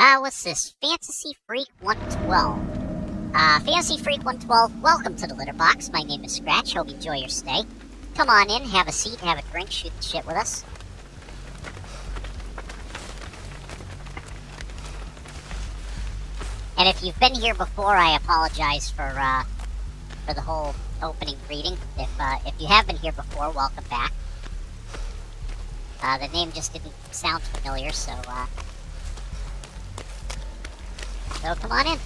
What's this? Fantasy Freak 112. Fantasy Freak 112, welcome to the litter box. My name is Scratch. Hope you enjoy your stay. Come on in, have a seat, have a drink, shoot the shit with us. And if you've been here before, I apologize for the whole opening greeting. If you have been here before, welcome back. The name just didn't sound familiar, so come on in.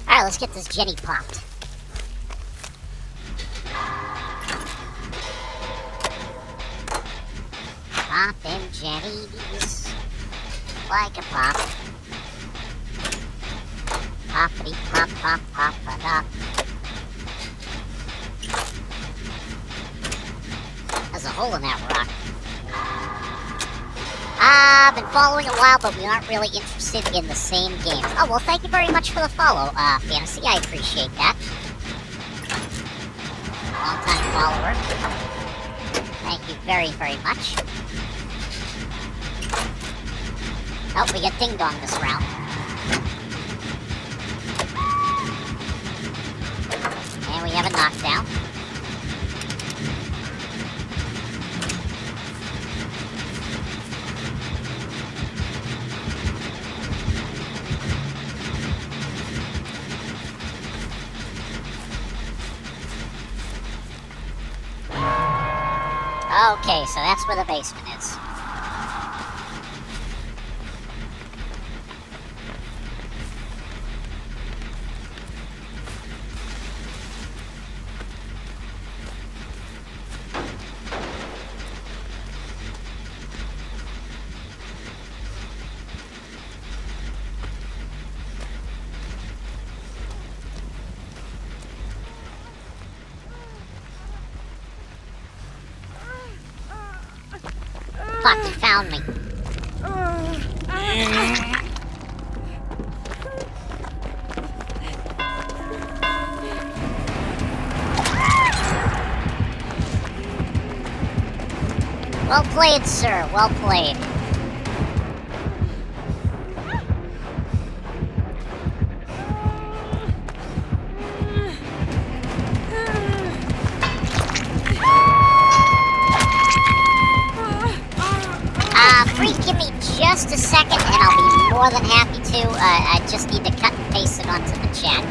Alright, let's get this Jenny popped. Poppin' Jennies like a pop. Poppity pop pop pop pop. There's a hole in that rock. I've been following a while, but we aren't really interested in the same games. Oh, well, thank you very much for the follow, Fantasy. I appreciate that. Long-time follower. Thank you very, very much. Oh, we get ding-dong this round. And we have a knockdown. Okay, so that's where the basement is. Fuck, you found me. Well played, sir. Well played. Give me just a second, and I'll be more than happy to. I just need to cut and paste it onto the chat.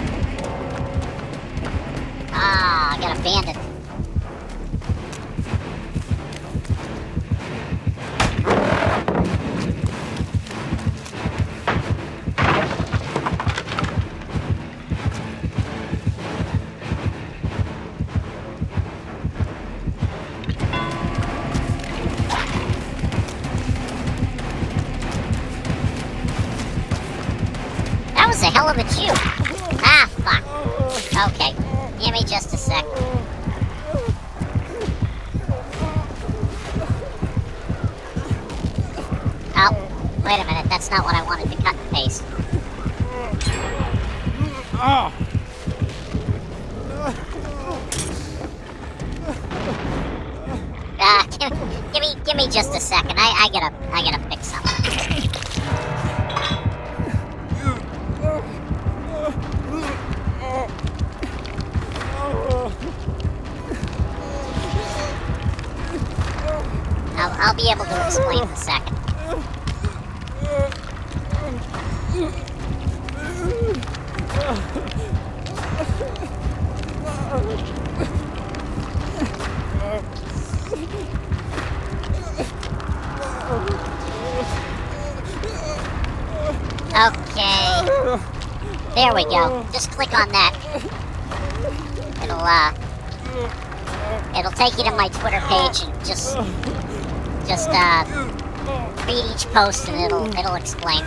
I got abandoned. A hell of a chew. Ah, fuck. Okay, give me just a sec. Oh, wait a minute. That's not what I wanted to cut and paste. Give me just a second. I gotta fix something. I'll be able to explain in a second. Okay. There we go. Just click on that. It'll take you to my Twitter page and just read each post and it'll explain.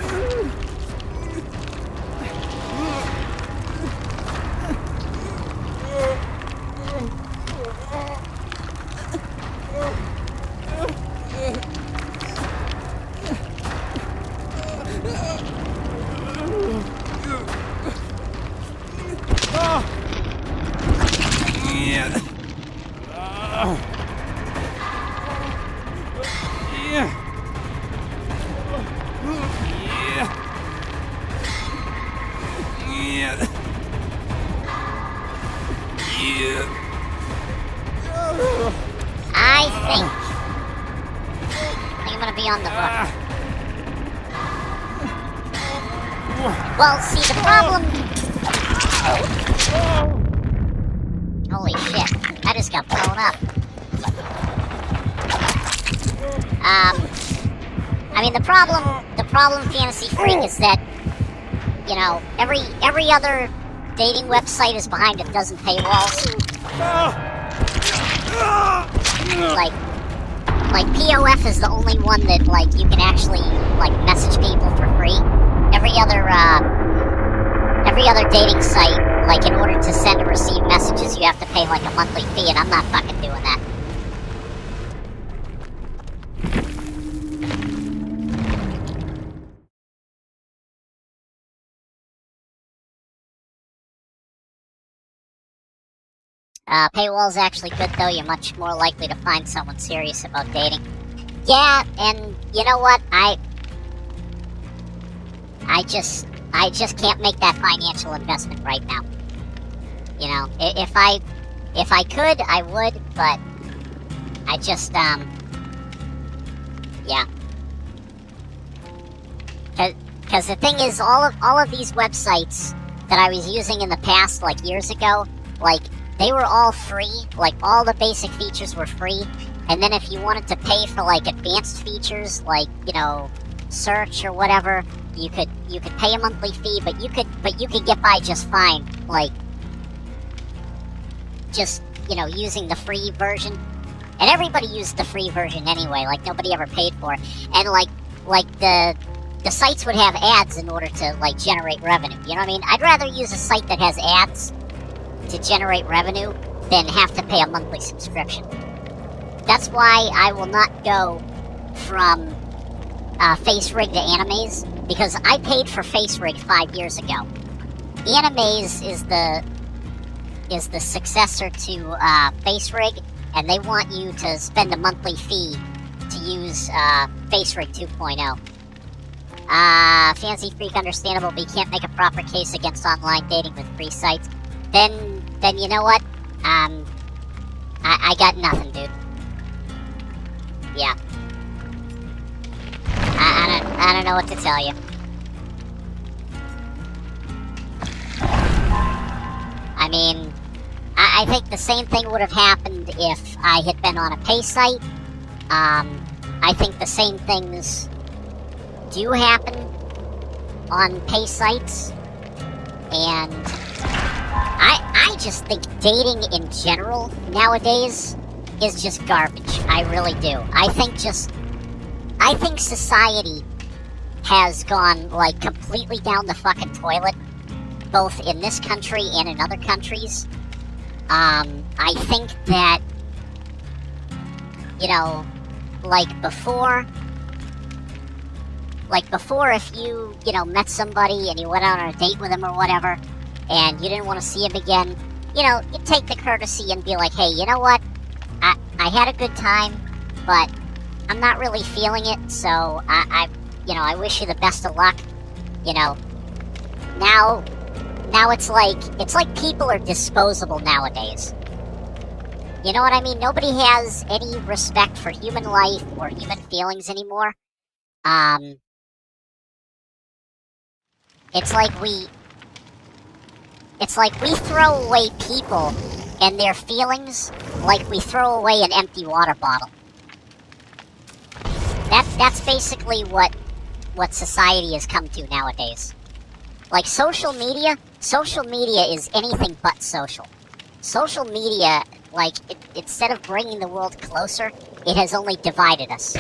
I think I'm gonna be on the hook. Well, see, the problem... Holy shit, I just got blown up. I mean, the problem, Fantasy Freak, is that, you know, every other dating website is behind a dozen paywalls. Like POF is the only one that, like, you can actually, like, message people for free. Every other dating site, like, in order to send or receive messages, you have to pay, like, a monthly fee, and I'm not fucking doing that. Paywall's actually good, though. You're much more likely to find someone serious about dating. Yeah, and you know what? I just can't make that financial investment right now. You know, if I could, I would, but I just, yeah. Because the thing is, all of these websites that I was using in the past, like years ago, like, they were all free. Like, all the basic features were free. And then if you wanted to pay for, like, advanced features, like, you know, search or whatever, you could pay a monthly fee, but you could get by just fine, like, just, you know, using the free version. And everybody used the free version anyway, like, nobody ever paid for it. And, like the sites would have ads in order to, like, generate revenue, you know what I mean? I'd rather use a site that has ads to generate revenue than have to pay a monthly subscription. That's why I will not go from FaceRig to Animaze, because I paid for FaceRig 5 years ago. Animaze is the successor to FaceRig, and they want you to spend a monthly fee to use FaceRig 2.0. Fancy Freak, understandable, but you can't make a proper case against online dating with free sites. Then you know what? I got nothing, dude. Yeah. I don't know what to tell you. I mean, I think the same thing would have happened if I had been on a pay site. I think the same things do happen on pay sites, and I just think dating in general nowadays is just garbage. I really do. I think society has gone, like, completely down the fucking toilet, both in this country and in other countries. I think that, you know, like before, if you know, met somebody and you went out on a date with them or whatever, and you didn't want to see him again, you know, you'd take the courtesy and be like, hey, you know what? I had a good time, but I'm not really feeling it, so I wish you the best of luck. You know, now it's like people are disposable nowadays. You know what I mean? Nobody has any respect for human life or human feelings anymore. It's like we throw away people and their feelings like we throw away an empty water bottle. That's basically what society has come to nowadays. Like, social media is anything but social. Social media, like, instead of bringing the world closer, it has only divided us.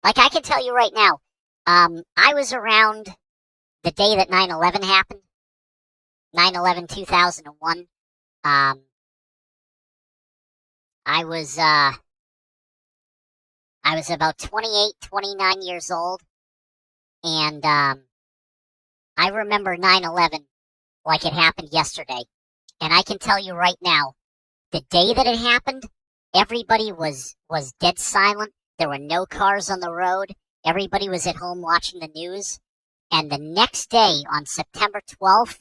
Like, I can tell you right now, I was around the day that 9/11 happened, 9/11/2001. I was about 28, 29 years old, and I remember 9/11 like it happened yesterday. And I can tell you right now, the day that it happened, everybody was dead silent. There were no cars on the road. Everybody was at home watching the news. And the next day, on September 12th,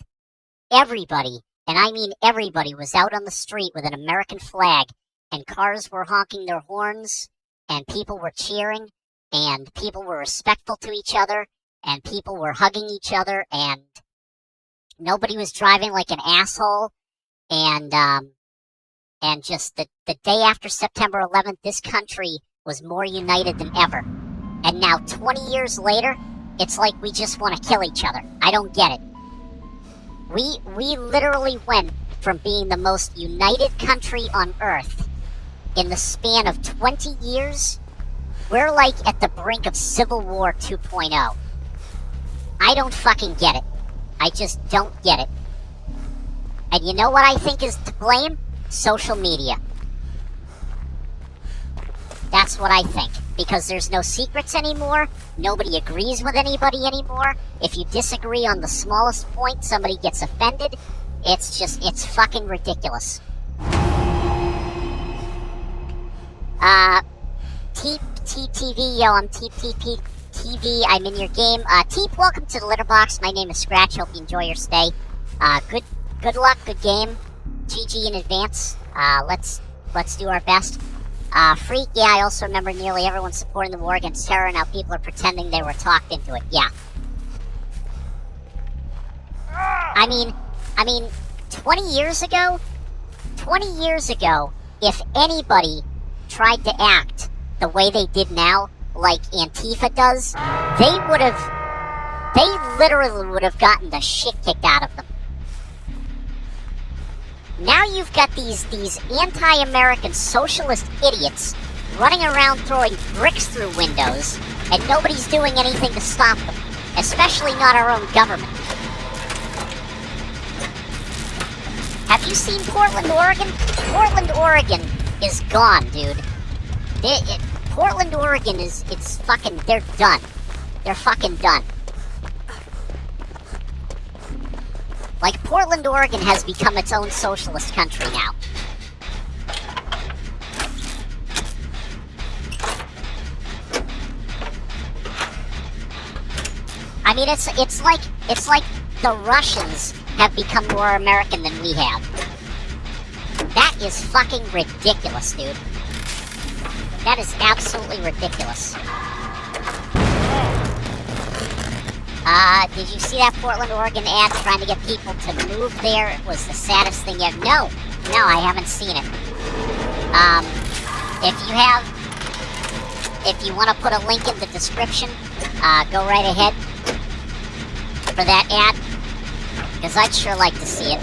everybody, and I mean everybody, was out on the street with an American flag, and cars were honking their horns, and people were cheering, and people were respectful to each other, and people were hugging each other, and nobody was driving like an asshole. And just the day after September 11th, this country was more united than ever. And now, 20 years later, it's like we just want to kill each other. I don't get it. We literally went from being the most united country on earth in the span of 20 years. We're like at the brink of Civil War 2.0. I don't fucking get it. I just don't get it. And you know what I think is to blame? Social media. That's what I think. Because there's no secrets anymore. Nobody agrees with anybody anymore. If you disagree on the smallest point, somebody gets offended. It's fucking ridiculous. TTV, yo, I'm TTP. I'm in your game. Teep, welcome to the litter box. My name is Scratch. Hope you enjoy your stay. Good luck, good game. GG in advance. Let's do our best. Freak, yeah, I also remember nearly everyone supporting the war against terror. Now people are pretending they were talked into it. Yeah. I mean, 20 years ago, if anybody tried to act the way they did now, like Antifa does, they literally would have gotten the shit kicked out of them. Now you've got these anti-American socialist idiots running around throwing bricks through windows, and nobody's doing anything to stop them, especially not our own government. Have you seen Portland, Oregon? Portland, Oregon is gone, dude. Portland, Oregon they're done. They're fucking done. Like, Portland, Oregon has become its own socialist country now. I mean, it's like the Russians have become more American than we have. That is fucking ridiculous, dude. That is absolutely ridiculous. Did you see that Portland, Oregon ad trying to get people to move there? It was the saddest thing ever. No, I haven't seen it. If you want to put a link in the description, go right ahead for that ad, because I'd sure like to see it.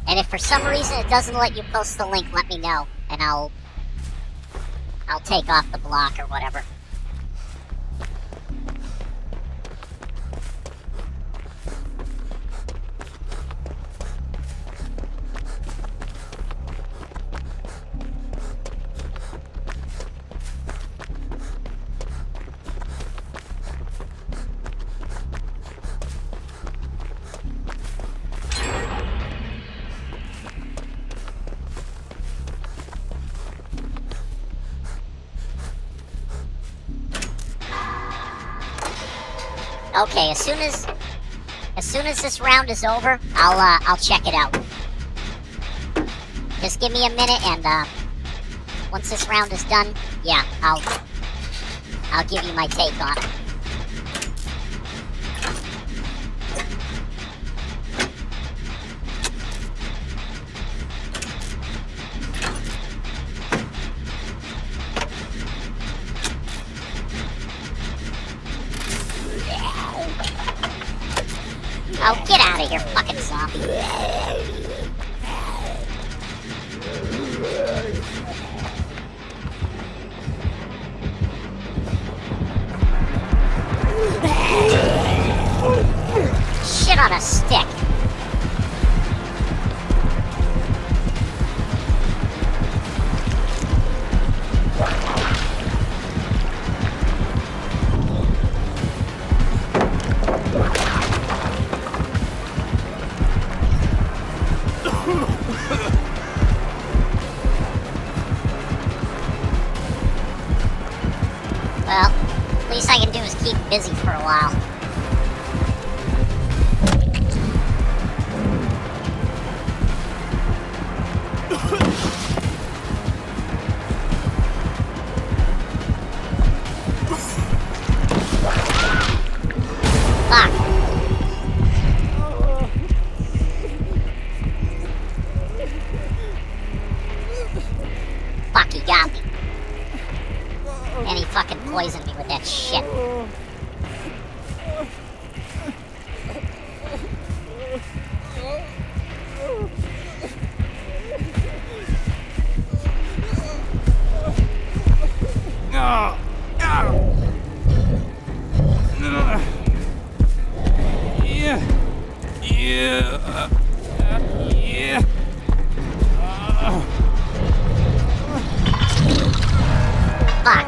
And if for some reason it doesn't let you post the link, let me know, and I'll take off the block or whatever. Okay, as soon as this round is over, I'll check it out. Just give me a minute, and once this round is done, yeah, I'll give you my take on it. Oh, get out of here, fucking zombie. Well, least I can do is keep busy for a while. Fuck. Fuck, he got me. And he fucking poisoned me with that shit. Fuck.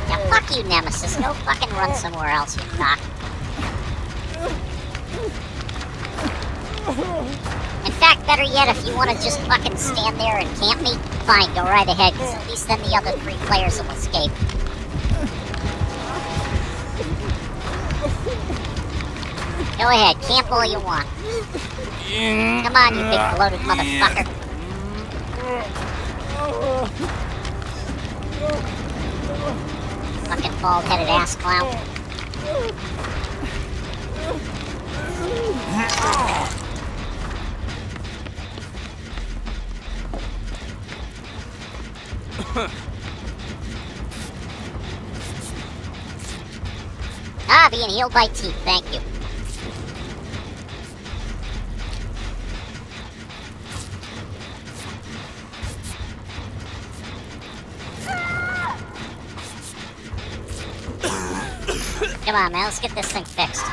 Yeah, fuck you, Nemesis. Go fucking run somewhere else, you cock. In fact, better yet, if you want to just fucking stand there and camp me, fine, go right ahead, because at least then the other 3 players will escape. Go ahead, camp all you want. Come on, you big bloated motherfucker. Fucking bald-headed ass clown. Ah, being healed by teeth, thank you. Come on, man, let's get this thing fixed.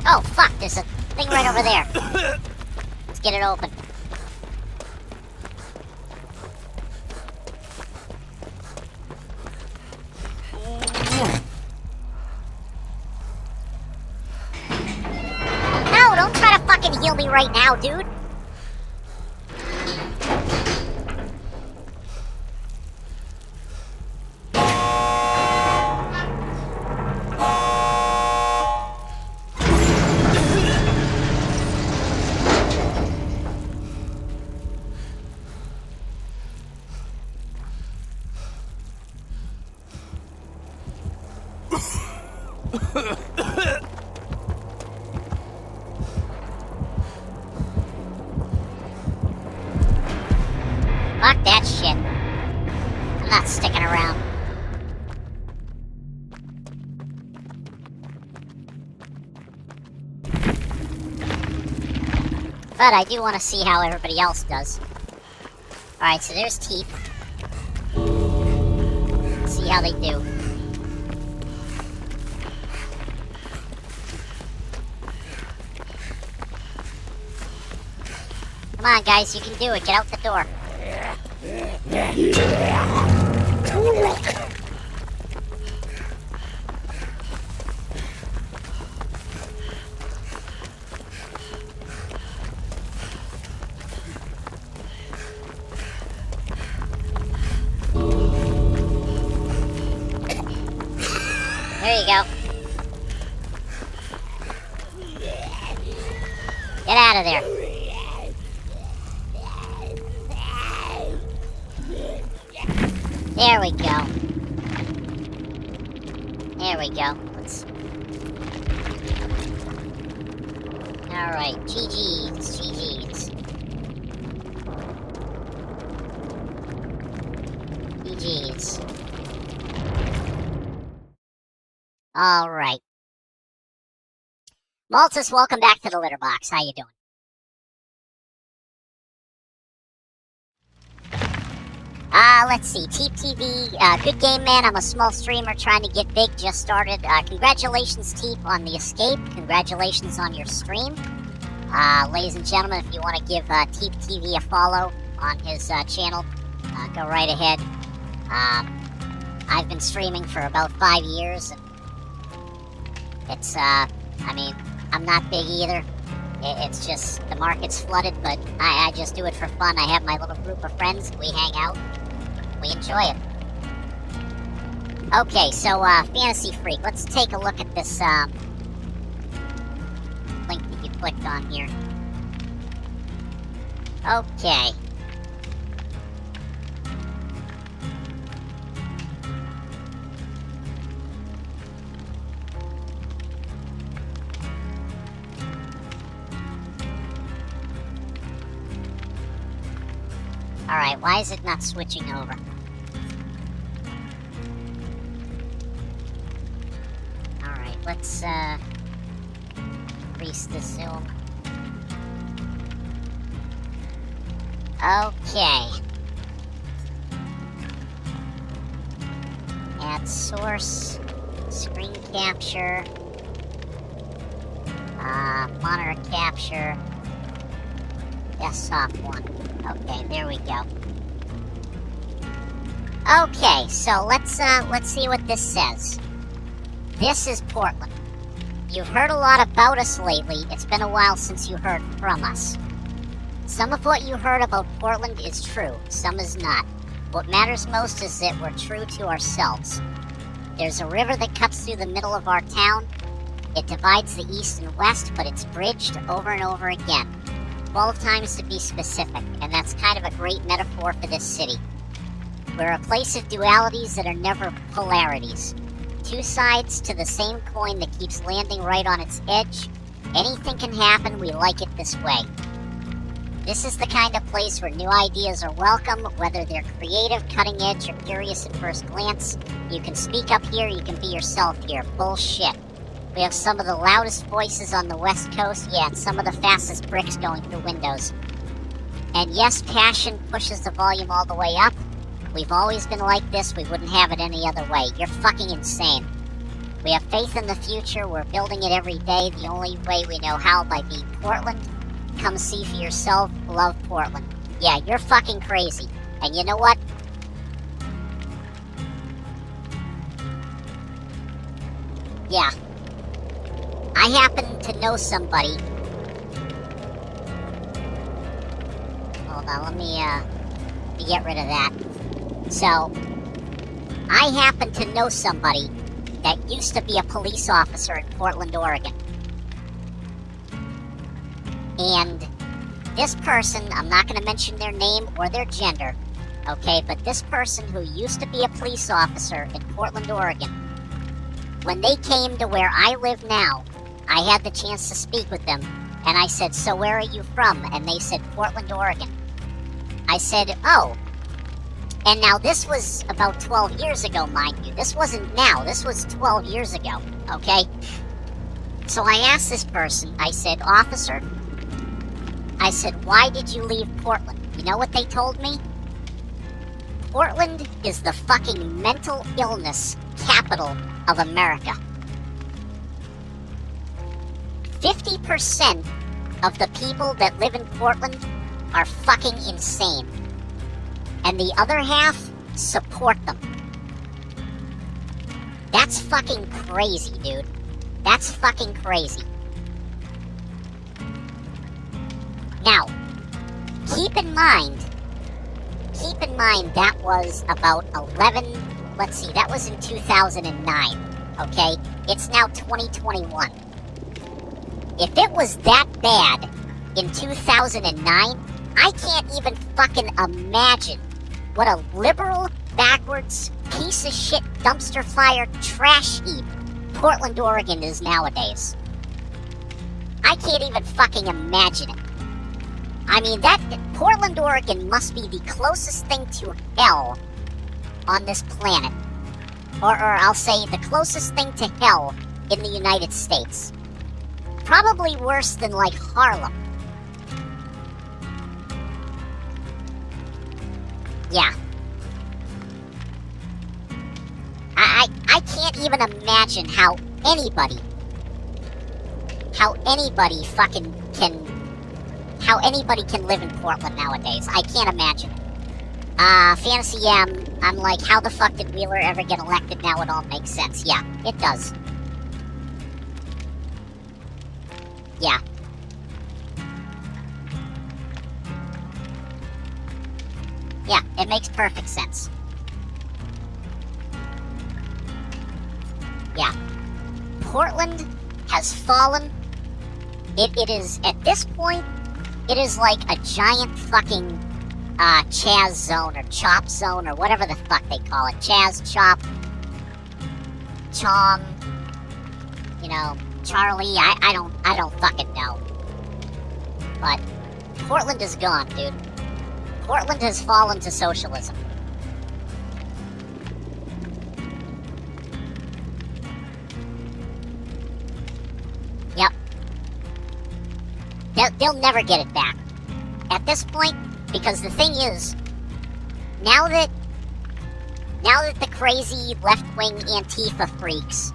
Oh, fuck, there's a thing right over there. Let's get it open. No, don't try to fucking heal me right now, dude. Fuck that shit. I'm not sticking around. But I do want to see how everybody else does. Alright, so there's teeth. Let's see how they do. Come on, guys, you can do it. Get out the door. There you go. Get out of there. There we go. There we go. Let's... Alright, GG's, GG's. GG's. Alright. Maltus, welcome back to the litter box. How you doing? Let's see. Teep TV, good game, man. I'm a small streamer trying to get big. Just started. Congratulations, Teep, on the escape. Congratulations on your stream. Ladies and gentlemen, if you want to give Teep TV a follow on his channel, go right ahead. I've been streaming for about 5 years, and it's, I mean, I'm not big either. It's just the market's flooded, but I just do it for fun. I have my little group of friends. We hang out. We enjoy it. Okay, so, Fantasy Freak, let's take a look at this, link that you clicked on here. Okay. Alright, why is it not switching over? Alright, let's, increase the zoom. Okay. Add source, screen capture, monitor capture, desktop one. Okay, there we go. Okay, so let's see what this says. This is Portland. You've heard a lot about us lately. It's been a while since you heard from us. Some of what you heard about Portland is true, some is not. What matters most is that we're true to ourselves. There's a river that cuts through the middle of our town. It divides the east and west, but it's bridged over and over again. 12 times to be specific, and that's kind of a great metaphor for this city. We're a place of dualities that are never polarities. Two sides to the same coin that keeps landing right on its edge. Anything can happen, we like it this way. This is the kind of place where new ideas are welcome, whether they're creative, cutting edge, or curious at first glance. You can speak up here, you can be yourself here. Bullshit. We have some of the loudest voices on the West Coast, yeah, and some of the fastest bricks going through windows. And yes, passion pushes the volume all the way up. We've always been like this, we wouldn't have it any other way. You're fucking insane. We have faith in the future, we're building it every day, the only way we know how, by being Portland. Come see for yourself, love Portland. Yeah, you're fucking crazy. And you know what? Yeah. I happen to know somebody. Hold on, let me get rid of that. So, I happen to know somebody that used to be a police officer in Portland, Oregon. And this person, I'm not going to mention their name or their gender, okay, but this person who used to be a police officer in Portland, Oregon, when they came to where I live now, I had the chance to speak with them, and I said, so where are you from? And they said, Portland, Oregon. I said, oh. And now this was about 12 years ago, mind you. This wasn't now, this was 12 years ago, okay? So I asked this person, I said, officer, I said, why did you leave Portland? You know what they told me? Portland is the fucking mental illness capital of America. 50% of the people that live in Portland are fucking insane. And the other half support them. That's fucking crazy, dude. That's fucking crazy. Now, keep in mind that was about 11, let's see, that was in 2009, okay? It's now 2021. If it was that bad in 2009, I can't even fucking imagine what a liberal, backwards, piece of shit, dumpster fire, trash heap Portland, Oregon is nowadays. I can't even fucking imagine it. I mean, Portland, Oregon must be the closest thing to hell on this planet. Or I'll say the closest thing to hell in the United States. Probably worse than, like, Harlem. Yeah. I can't even imagine how anybody can live in Portland nowadays. I can't imagine it. Fantasy, yeah, I'm like, how the fuck did Wheeler ever get elected? Now it all makes sense. Yeah, it does. Yeah. Yeah, it makes perfect sense. Yeah. Portland has fallen. It is, at this point, it is like a giant fucking Chaz zone or Chop zone or whatever the fuck they call it. Chaz, Chop, Chong, you know, Charlie, I don't fucking know. But Portland is gone, dude. Portland has fallen to socialism. Yep. They'll never get it back. At this point, because the thing is, now that the crazy left-wing Antifa freaks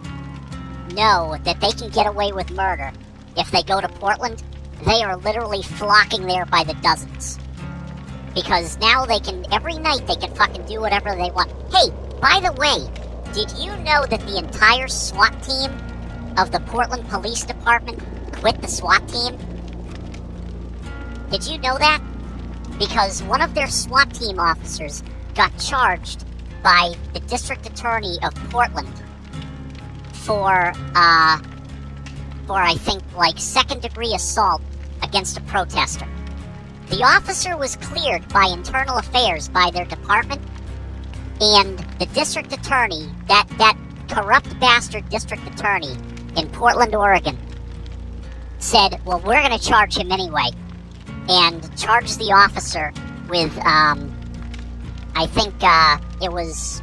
know that they can get away with murder if they go to Portland, they are literally flocking there by the dozens. Because now they can, every night they can fucking do whatever they want. Hey, by the way, did you know that the entire SWAT team of the Portland Police Department quit the SWAT team? Did you know that? Because one of their SWAT team officers got charged by the district attorney of Portland for I think, like, second-degree assault against a protester. The officer was cleared by internal affairs by their department, and the district attorney, that corrupt bastard district attorney in Portland, Oregon, said, well, we're going to charge him anyway, and charged the officer with, I think, it was,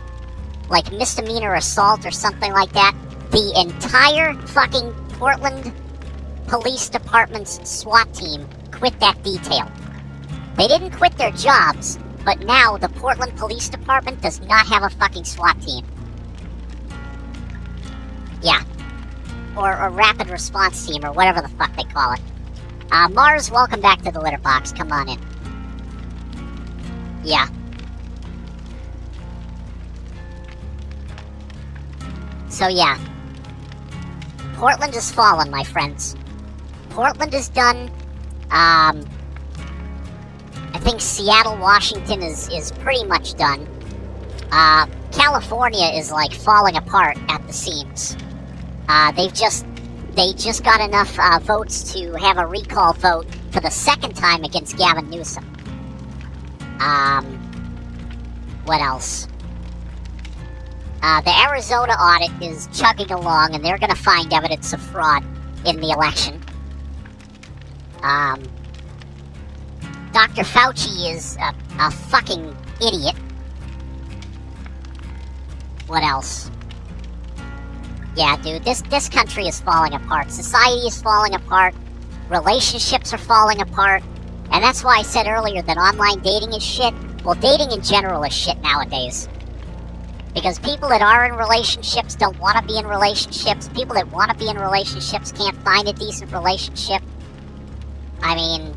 like, misdemeanor assault or something like that. The entire fucking Portland Police Department's SWAT team quit that detail. They didn't quit their jobs, but now the Portland Police Department does not have a fucking SWAT team. Yeah. Or a rapid response team, or whatever the fuck they call it. Mars, welcome back to the litter box. Come on in. Yeah. So yeah. Portland has fallen, my friends. Portland is done. I think Seattle, Washington is pretty much done. California is like falling apart at the seams. They just got enough votes to have a recall vote for the second time against Gavin Newsom. What else? The Arizona audit is chugging along, and they're going to find evidence of fraud in the election. Dr. Fauci is a fucking idiot. What else? Yeah, dude, this country is falling apart. Society is falling apart. Relationships are falling apart. And that's why I said earlier that online dating is shit. Well, dating in general is shit nowadays. Because people that are in relationships don't want to be in relationships. People that want to be in relationships can't find a decent relationship. I mean,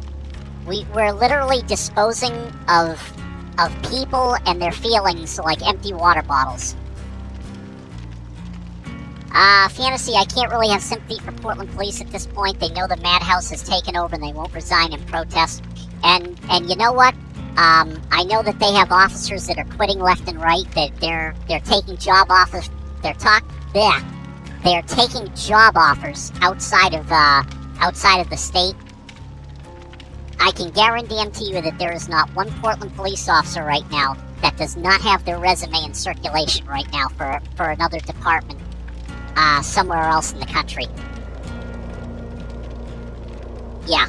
we're literally disposing of people and their feelings like empty water bottles. Fantasy, I can't really have sympathy for Portland police at this point. They know the madhouse has taken over and they won't resign in protest. And you know what? I know that they have officers that are quitting left and right, that they're taking job offers. They're taking job offers outside of the state. I can guarantee you that there is not one Portland police officer right now that does not have their resume in circulation right now for another department somewhere else in the country. Yeah.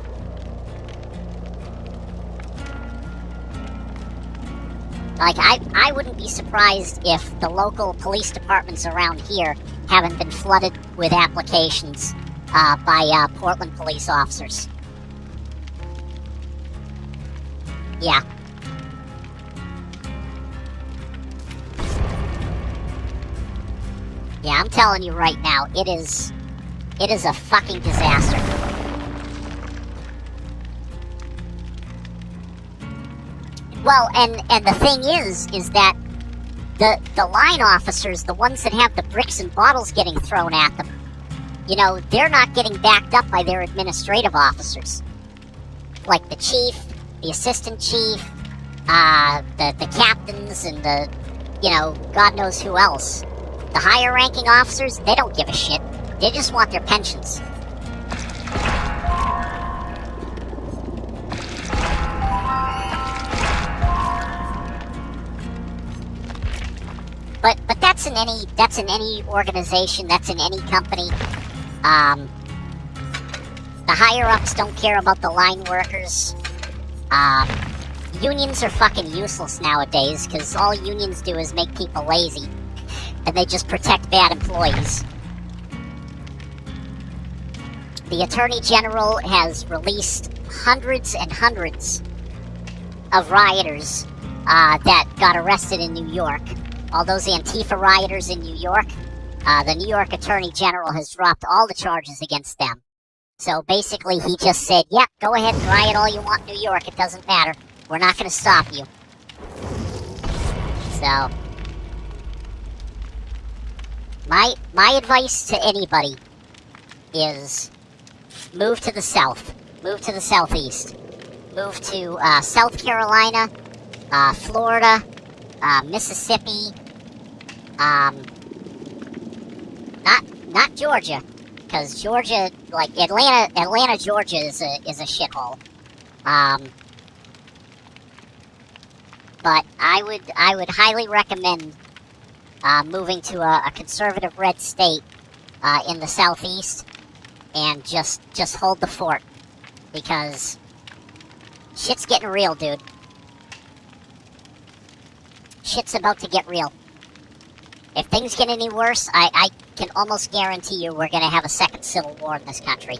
Like, I wouldn't be surprised if the local police departments around here haven't been flooded with applications by Portland police officers. Yeah. Yeah, I'm telling you right now, it is a fucking disaster. Well, and the thing is that the line officers, the ones that have the bricks and bottles getting thrown at them, you know, they're not getting backed up by their administrative officers. Like the chief, the assistant chief, the captains, and the, you know, God knows who else. The higher ranking officers, they don't give a shit. They just want their pensions. But that's in any organization, that's in any company. The higher ups don't care about the line workers. Unions are fucking useless nowadays, because all unions do is make people lazy, and they just protect bad employees. The Attorney General has released hundreds and hundreds of rioters that got arrested in New York. All those Antifa rioters in New York, the New York Attorney General has dropped all the charges against them. So basically he just said, yeah, go ahead and riot all you want in New York, it doesn't matter. We're not going to stop you. So, my advice to anybody is move to the south. Move to the southeast. Move to South Carolina, Florida, Mississippi, not Georgia, because Georgia, like Atlanta, Georgia is a shithole. But I would highly recommend moving to a conservative red state in the southeast and just hold the fort, because shit's getting real, dude. Shit's about to get real. If things get any worse, I can almost guarantee you we're gonna have a second civil war in this country.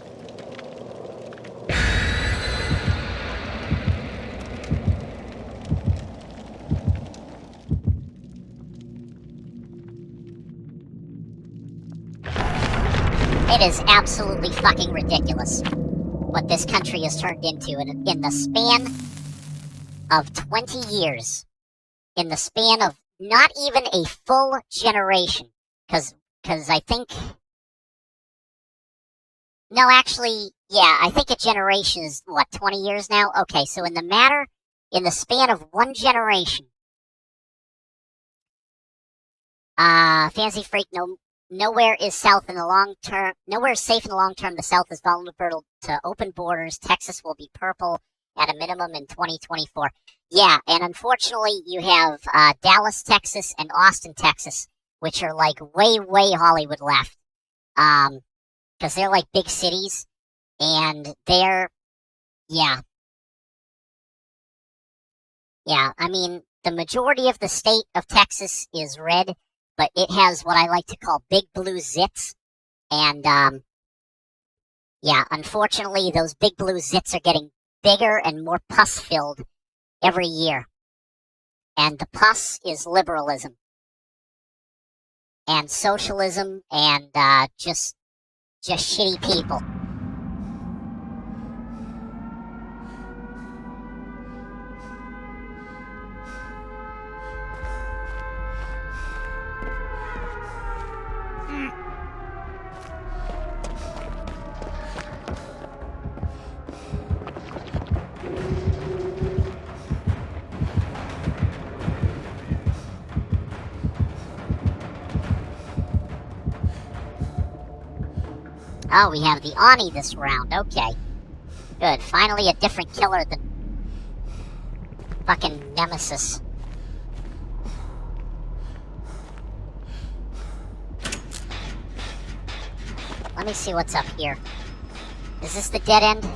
It is absolutely fucking ridiculous what this country has turned into in the span of 20 years. In the span of not even a full generation. Because I think... No, actually, yeah, I think a generation is, 20 years now? Okay, so in the span of one generation, Fancy Freak, nowhere is safe in the long term. The South is vulnerable to open borders. Texas will be purple at a minimum in 2024. Yeah, and unfortunately, you have Dallas, Texas, and Austin, Texas, which are like way Hollywood left. Because they're like big cities, and they're, yeah, I mean, the majority of the state of Texas is red, but it has what I like to call big blue zits, and, yeah, unfortunately, those big blue zits are getting bigger and more pus-filled every year. And the pus is liberalism. And socialism, and, just shitty people. Oh, we have the Ani this round. Okay. Good. Finally a different killer than fucking Nemesis. Let me see what's up here. Is this the dead end?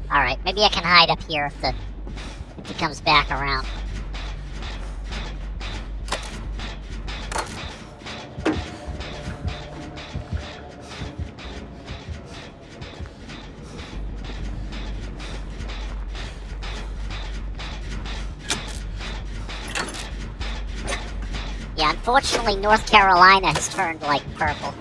Alright, maybe I can hide up here if he comes back around. Yeah, Yeah, unfortunately, North Carolina has turned, like, purple.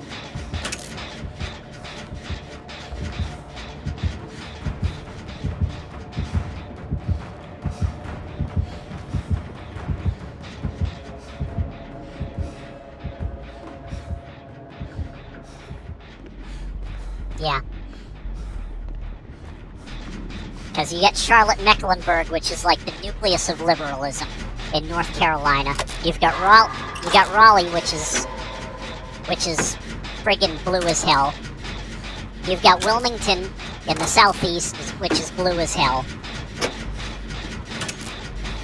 Yeah. Because you get Charlotte-Mecklenburg, which is like the nucleus of liberalism in North Carolina. You've got Raleigh, which is friggin' blue as hell. You've got Wilmington in the southeast, which is blue as hell.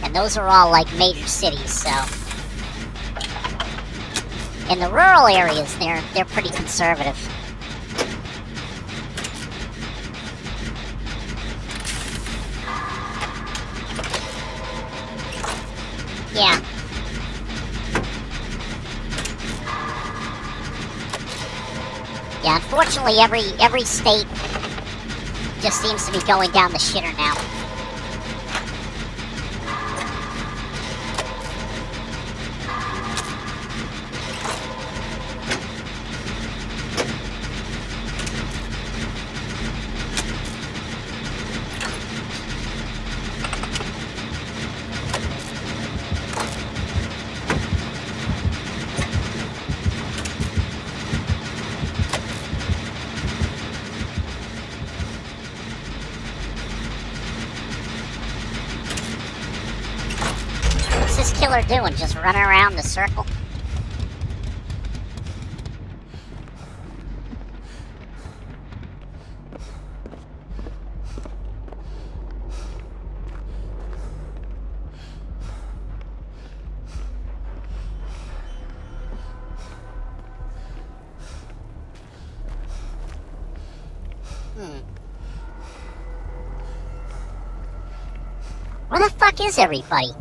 And those are all like major cities, so in the rural areas they're pretty conservative. Yeah. Yeah, unfortunately every state just seems to be going down the shitter now. What's this killer doing? Just running around the circle? Where the fuck is everybody?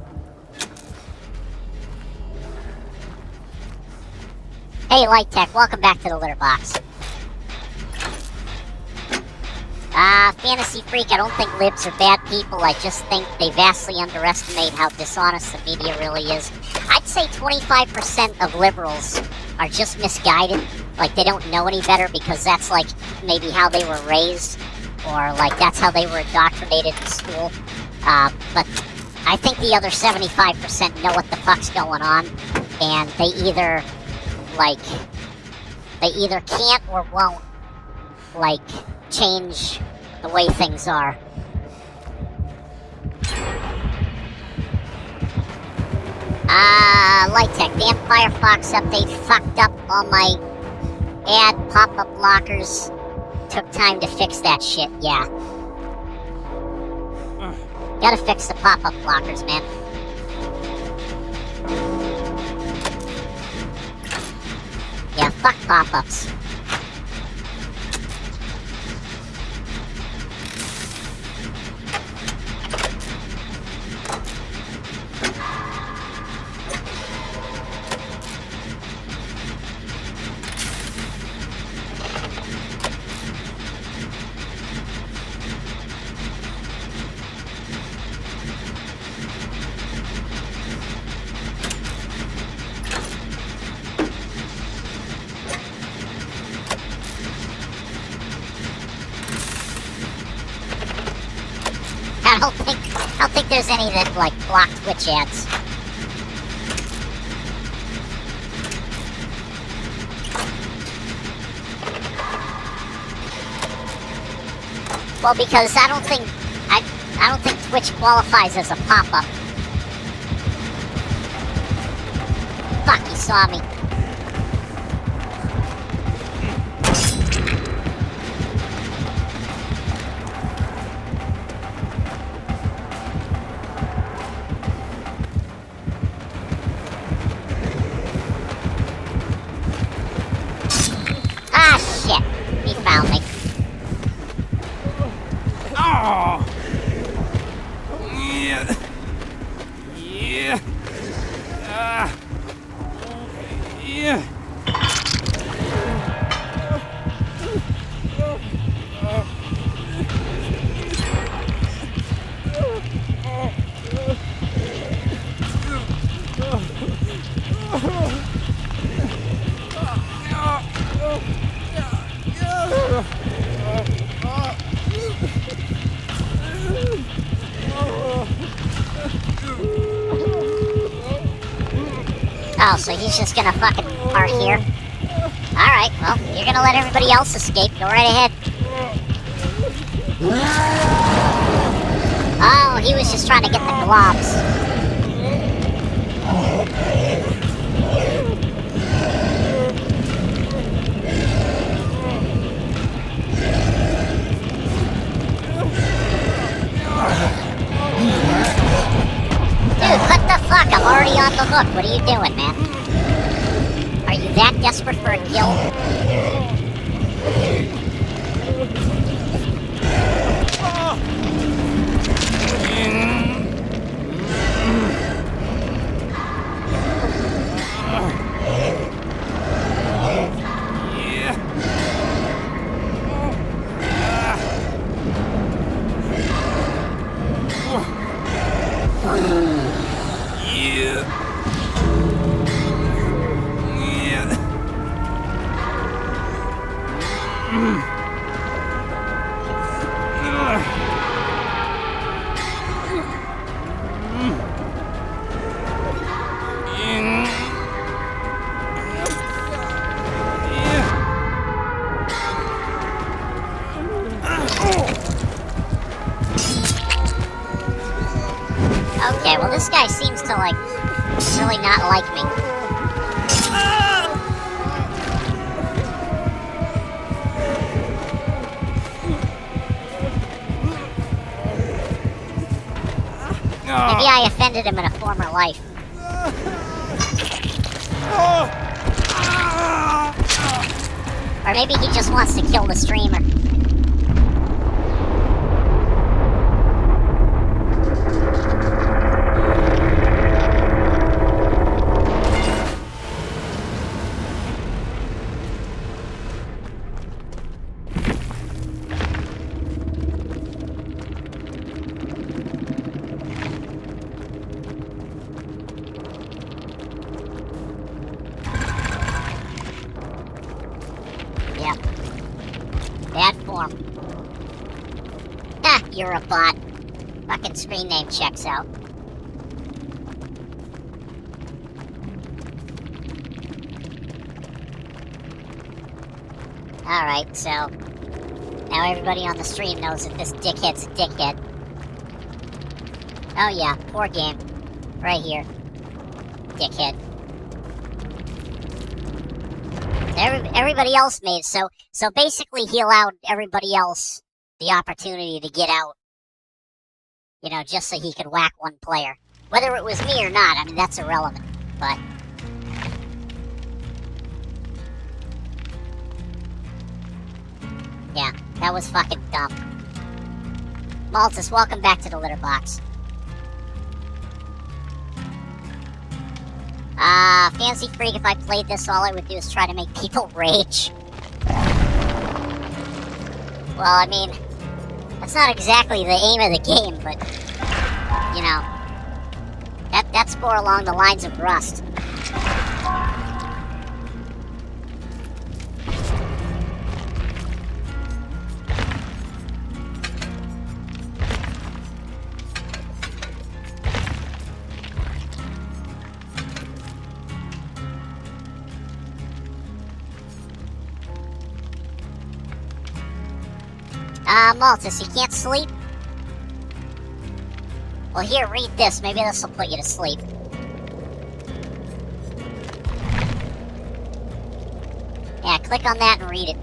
Hey, Light Tech, welcome back to the litter box. Fantasy Freak, I don't think libs are bad people. I just think they vastly underestimate how dishonest the media really is. I'd say 25% of liberals are just misguided. Like, they don't know any better because that's, like, maybe how they were raised. Or, like, that's how they were indoctrinated in school. But I think the other 75% know what the fuck's going on. And they either can't or won't, like, change the way things are. Light Tech, damn Firefox update fucked up all my ad pop-up blockers. Took time to fix that shit, yeah. Gotta fix the pop-up blockers, man. Yeah, fuck pop-ups. I don't think there's any that, like, block Twitch ads. Well, because I don't think Twitch qualifies as a pop-up. Fuck, he saw me. He found me. Oh! Yeah. Yeah. Yeah. Oh, so he's just gonna fucking park here? Alright, well, you're gonna let everybody else escape. Go right ahead. Oh, he was just trying to get the globs. Dude, what the fuck? I'm already on the hook. What are you doing, man? Are you that desperate for a kill? Okay, well this guy seems to, like, really not like me. Maybe I offended him in a former life. Or maybe he just wants to kill the streamer. Yep. Bad form. Ha! You're a bot. Fucking screen name checks out. Alright, so now everybody on the stream knows that this dickhead's a dickhead. Oh yeah, poor game. Right here. Dickhead. Everybody else made so basically he allowed everybody else the opportunity to get out. You know, just so he could whack one player. Whether it was me or not, I mean, that's irrelevant. But yeah, that was fucking dumb. Maltus, welcome back to the litter box. Fancy Freak, if I played this, all I would do is try to make people rage. Well, I mean, that's not exactly the aim of the game, but, you know, that's more along the lines of Rust. Maltus, you can't sleep? Well, here, read this. Maybe this will put you to sleep. Yeah, click on that and read it.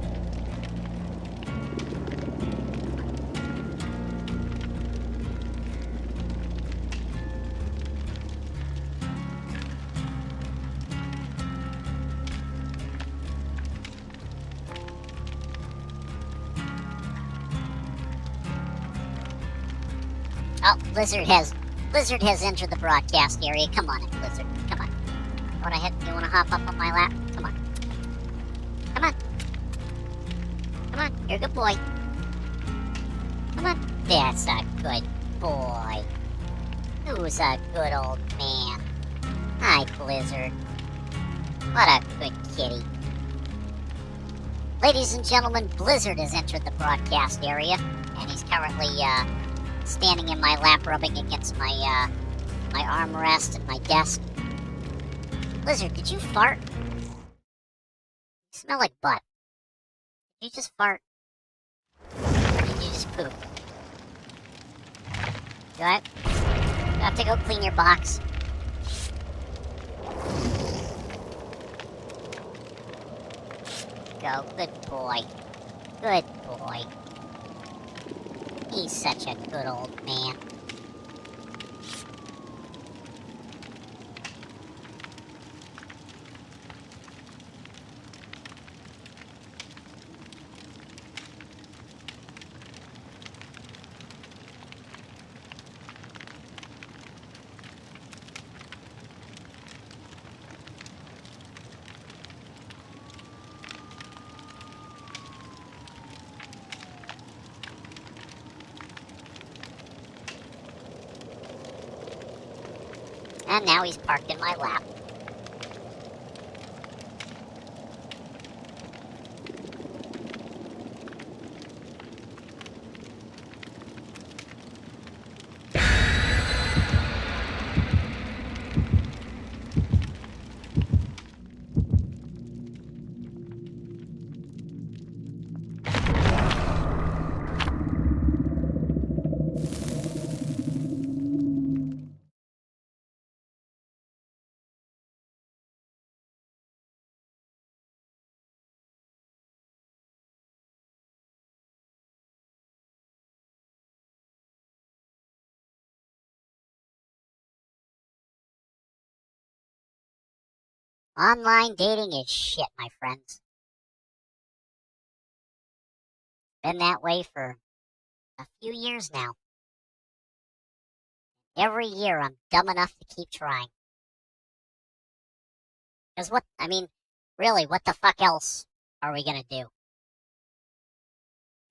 Oh, Blizzard has entered the broadcast area. Come on in, Blizzard. Come on. You wanna hop up on my lap? Come on. Come on. Come on, you're a good boy. Come on. That's a good boy. Who's a good old man? Hi, Blizzard. What a good kitty. Ladies and gentlemen, Blizzard has entered the broadcast area, and he's currently, standing in my lap, rubbing against my armrest and my desk. Blizzard, did you fart? You smell like butt. Did you just fart? Or did you just poop? Do I have to go clean your box? Go, good boy. Good boy. He's such a good old man. And now he's parked in my lap. Online dating is shit, my friends. Been that way for a few years now. Every year I'm dumb enough to keep trying. Because really, what the fuck else are we gonna do?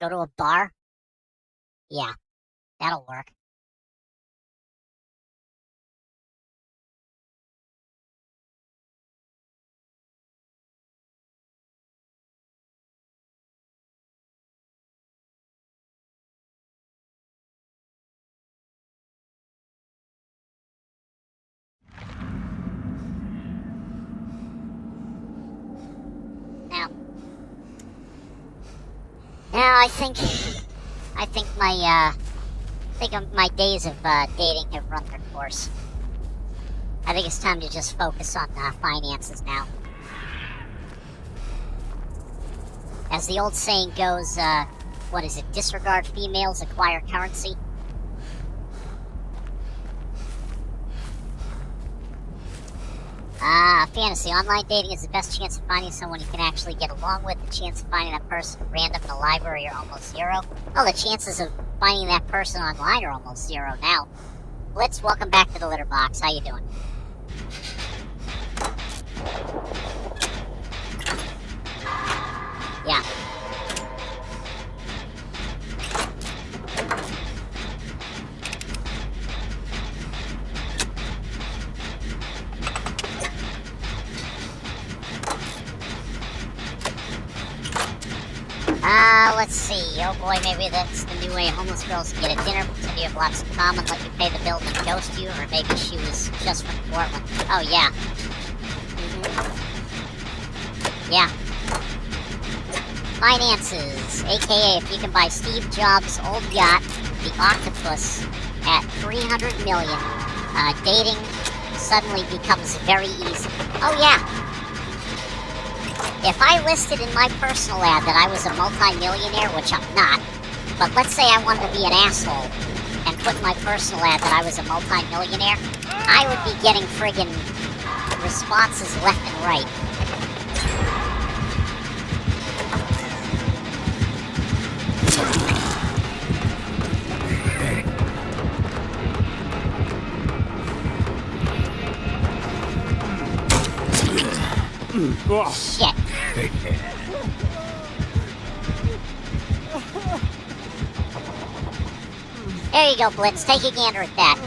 Go to a bar? Yeah, that'll work. Now, I think my days of dating have run their course. I think it's time to just focus on finances now. As the old saying goes, what is it? Disregard females, acquire currency. Fantasy. Online dating is the best chance of finding someone you can actually get along with. The chance of finding that person random in a library are almost zero. Well, the chances of finding that person online are almost zero now. Blitz, welcome back to the litter box. How you doing? Yeah. Let's see. Oh boy, maybe that's the new way homeless girls can get a dinner, pretend you have lots in common, let you pay the bill, and ghost you, or maybe she was just from Portland. Oh, yeah. Yeah. Finances, aka if you can buy Steve Jobs' old yacht, the Octopus, at $300 million, dating suddenly becomes very easy. Oh, yeah. If I listed in my personal ad that I was a multi-millionaire, which I'm not, but let's say I wanted to be an asshole and put in my personal ad that I was a multi-millionaire, I would be getting friggin' responses left and right. Shit. There you go, Blitz. Take a gander at that.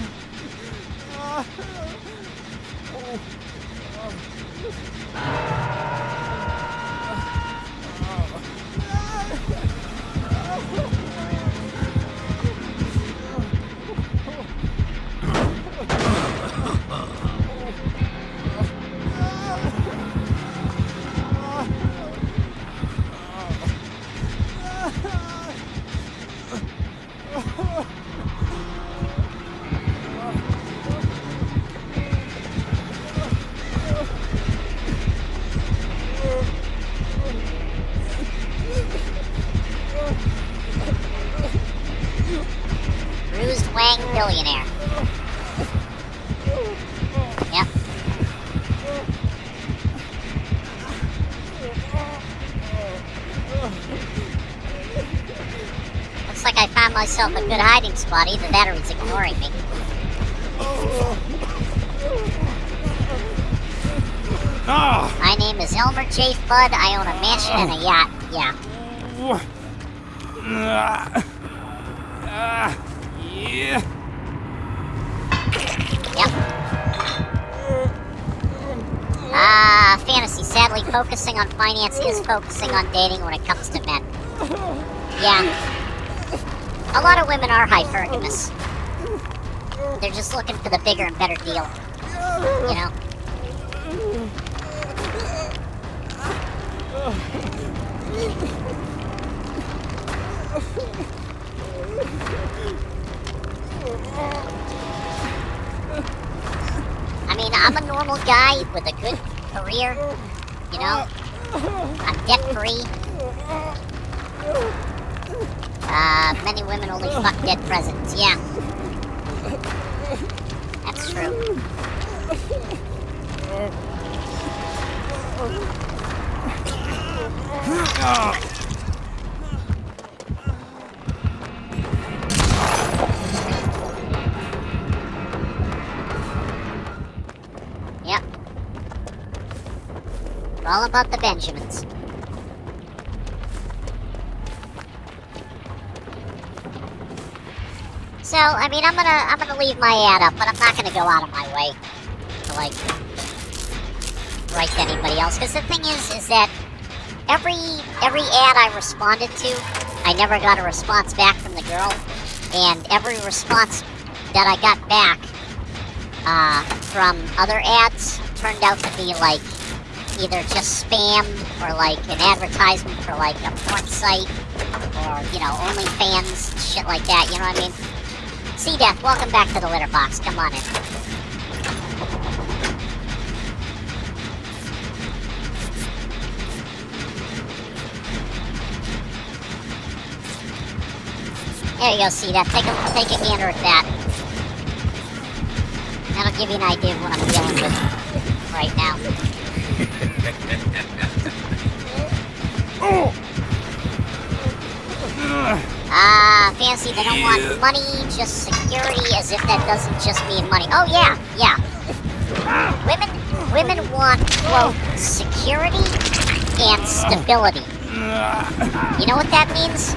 billionaire. Yep. Looks like I found myself a good hiding spot. Either that or he's ignoring me. Ah! My name is Elmer J. Fudd. I own a mansion and a yacht. Yeah. Yeah. Yep. Fantasy. Sadly, focusing on finance is focusing on dating when it comes to men. Yeah. A lot of women are hypergamous. They're just looking for the bigger and better deal. You know? I mean, I'm a normal guy with a good career, you know? I'm debt-free. Many women only fuck dead presidents, yeah. That's true. Yep. It's all about the Benjamins. So, I mean, I'm gonna leave my ad up, but I'm not gonna go out of my way to, like, write to anybody else. Because the thing is that every ad I responded to, I never got a response back from the girl. And every response that I got back from other ads turned out to be, like, either just spam or, like, an advertisement for, like, a porn site or, you know, OnlyFans, shit like that, you know what I mean? Sea Death, welcome back to the litter box. Come on in. There you go, Sea Death. Take a gander at that. That'll give you an idea of what I'm dealing with right now. Fancy, they don't want money, just security, as if that doesn't just mean money. Oh, yeah. Women want, quote, security and stability. You know what that means?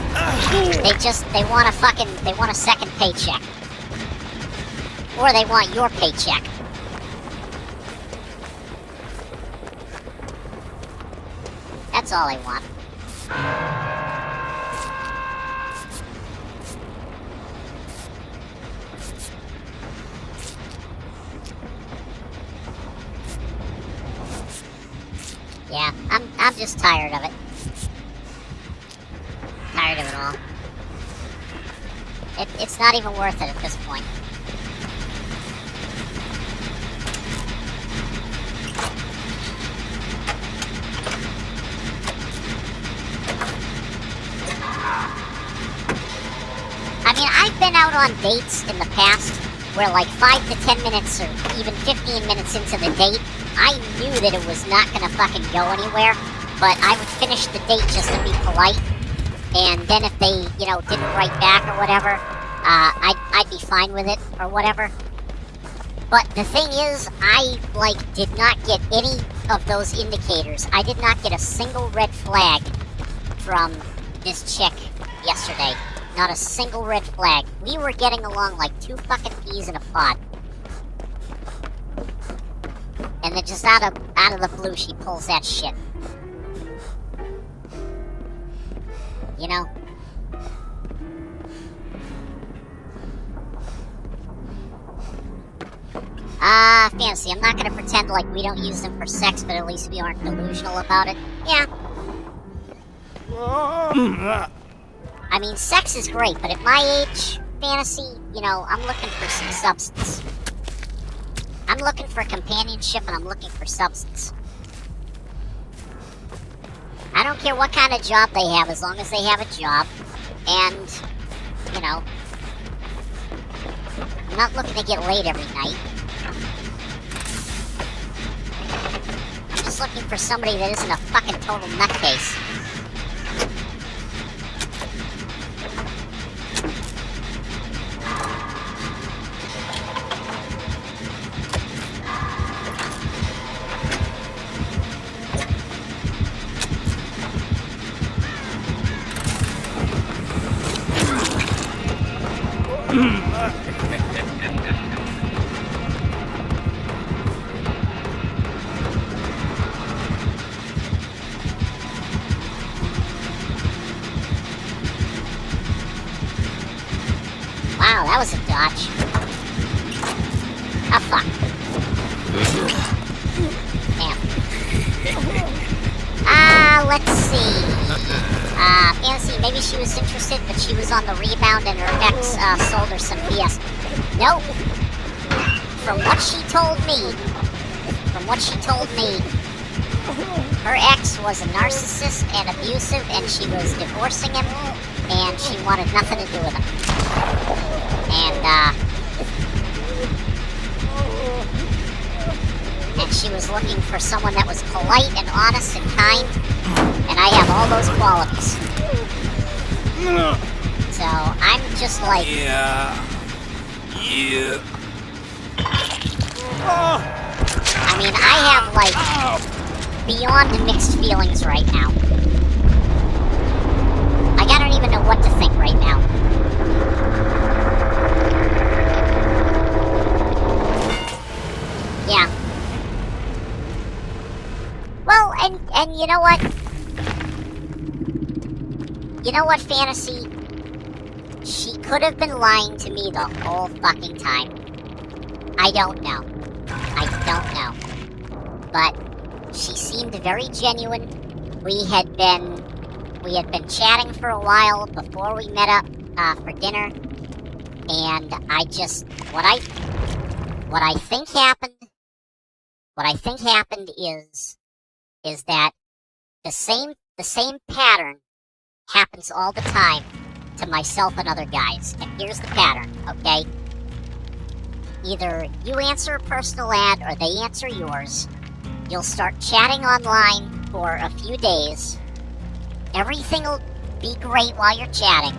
They want a second paycheck. Or they want your paycheck. That's all they want. Yeah, I'm just tired of it. Tired of it all. It's not even worth it at this point. I mean, I've been out on dates in the past where like 5 to 10 minutes or even 15 minutes into the date, I knew that it was not gonna fucking go anywhere, but I would finish the date just to be polite, and then if they, you know, didn't write back or whatever, I'd be fine with it or whatever. But the thing is, I, like, did not get any of those indicators. I did not get a single red flag from this chick yesterday. Not a single red flag. We were getting along like two fucking peas in a pod. And then just out of the blue, she pulls that shit. You know? Fancy, I'm not gonna pretend like we don't use them for sex, but at least we aren't delusional about it. Yeah. I mean, sex is great, but at my age, Fantasy, you know, I'm looking for some substance. I'm looking for companionship, and I'm looking for substance. I don't care what kind of job they have, as long as they have a job. And, you know, I'm not looking to get laid every night. I'm just looking for somebody that isn't a fucking total nutcase. Wow, that was a dodge. Oh, fuck. Damn. Let's see. Fantasy, maybe she was interested, but she was on the rebound and her ex, sold her some BS. Nope. From what she told me, her ex was a narcissist and abusive, and she was divorcing him, and she wanted nothing to do with him. And she was looking for someone that was polite and honest and kind, and I have all those qualities. So I'm just like... Yeah. I mean, I have like beyond mixed feelings right now. I don't even know what to think right now. Yeah. Well, and you know what? You know what, Fantasy? She could have been lying to me the whole fucking time. I don't know. But she seemed very genuine. We had been chatting for a while before we met up for dinner, and I just what I think happened is that the same pattern happens all the time to myself and other guys. And here's the pattern, okay? Either you answer a personal ad or they answer yours. You'll start chatting online for a few days. Everything will be great while you're chatting.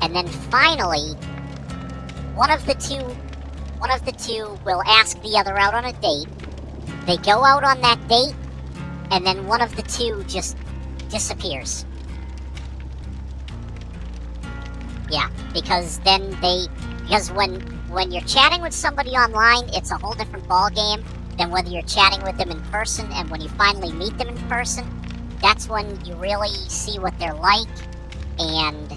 And then finally, one of the two will ask the other out on a date. They go out on that date, and then one of the two just disappears. Yeah, because when you're chatting with somebody online, it's a whole different ballgame than whether you're chatting with them in person. And when you finally meet them in person, that's when you really see what they're like. And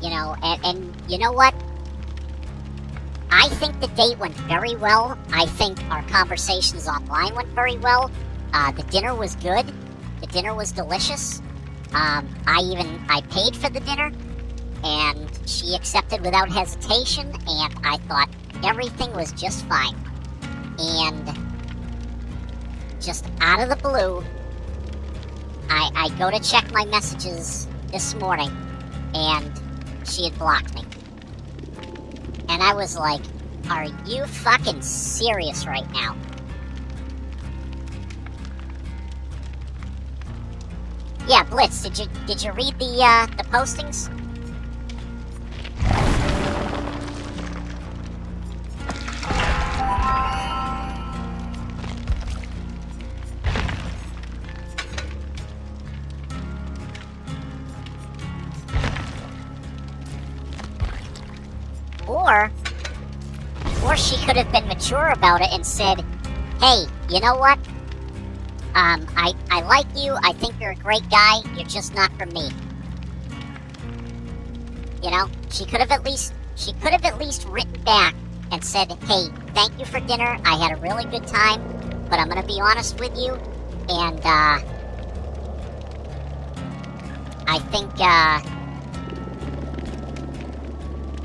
you know what? I think the date went very well. I think our conversations online went very well. The dinner was good. The dinner was delicious. I paid for the dinner, and she accepted without hesitation, and I thought everything was just fine. And just out of the blue, I go to check my messages this morning, and she had blocked me. And I was like, are you fucking serious right now? Yeah, Blitz, did you read the postings? Or she could have been mature about it and said, hey, you know what? I like you, I think you're a great guy, you're just not for me. You know, she could have at least written back and said, hey, thank you for dinner, I had a really good time, but I'm gonna be honest with you, and I think,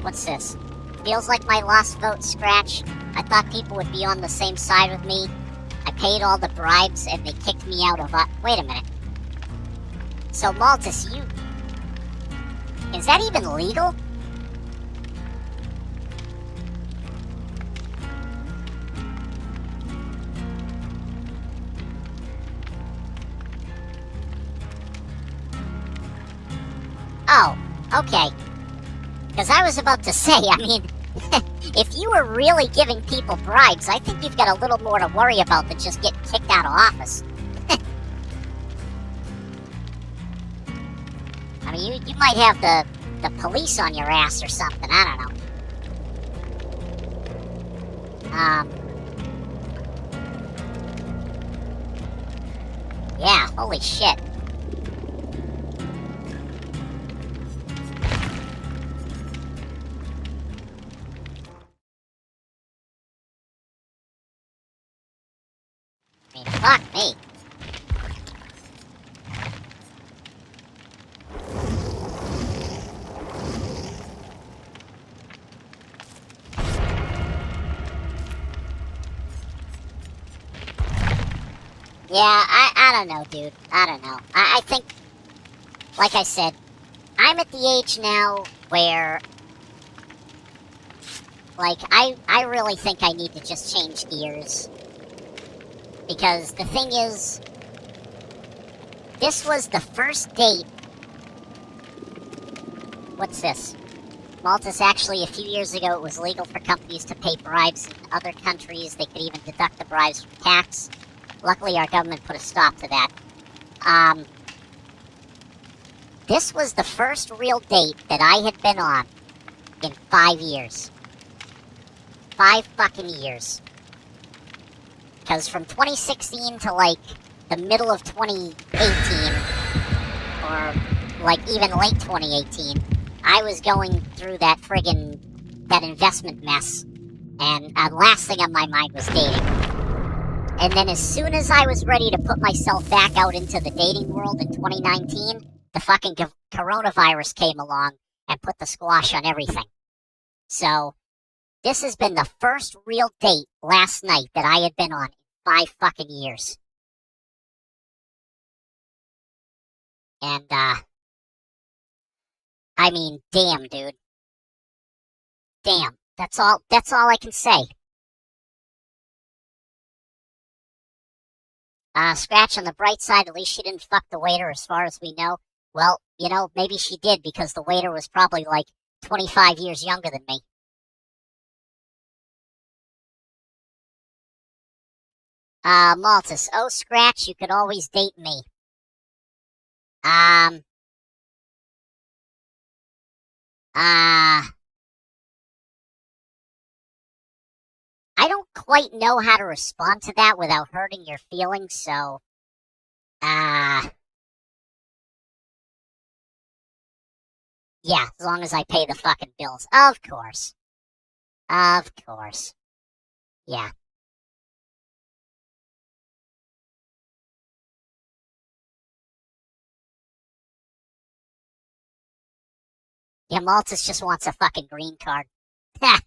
what's this? Feels like my lost vote, Scratch. I thought people would be on the same side with me. I paid all the bribes and they kicked me out of... wait a minute. So, Maltus, Is that even legal? Oh, okay. Because I was about to say, I mean, if you were really giving people bribes, I think you've got a little more to worry about than just getting kicked out of office. I mean, you might have the police on your ass or something, I don't know. Yeah, holy shit. I mean, fuck me. Yeah, I don't know, dude. I don't know. I think, like I said, I'm at the age now where, like, I really think I need to just change gears. Because the thing is, this was the first date. What's this? Malta's actually, a few years ago, it was legal for companies to pay bribes in other countries. They could even deduct the bribes from tax. Luckily, our government put a stop to that. This was the first real date that I had been on in 5 years. 5 fucking years. Because from 2016 to, like, the middle of 2018, or, like, even late 2018, I was going through that that investment mess, and the last thing on my mind was dating. And then as soon as I was ready to put myself back out into the dating world in 2019, the fucking coronavirus came along and put the squash on everything. So, this has been the first real date last night that I had been on in 5 fucking years. And, I mean, damn, dude. Damn. That's all I can say. Scratch, on the bright side, at least she didn't fuck the waiter as far as we know. Well, you know, maybe she did because the waiter was probably like 25 years younger than me. Maltus, oh, Scratch, you could always date me. I don't quite know how to respond to that without hurting your feelings, so, yeah, as long as I pay the fucking bills. Of course. Of course. Yeah. Yeah, Maltus just wants a fucking green card. Ha!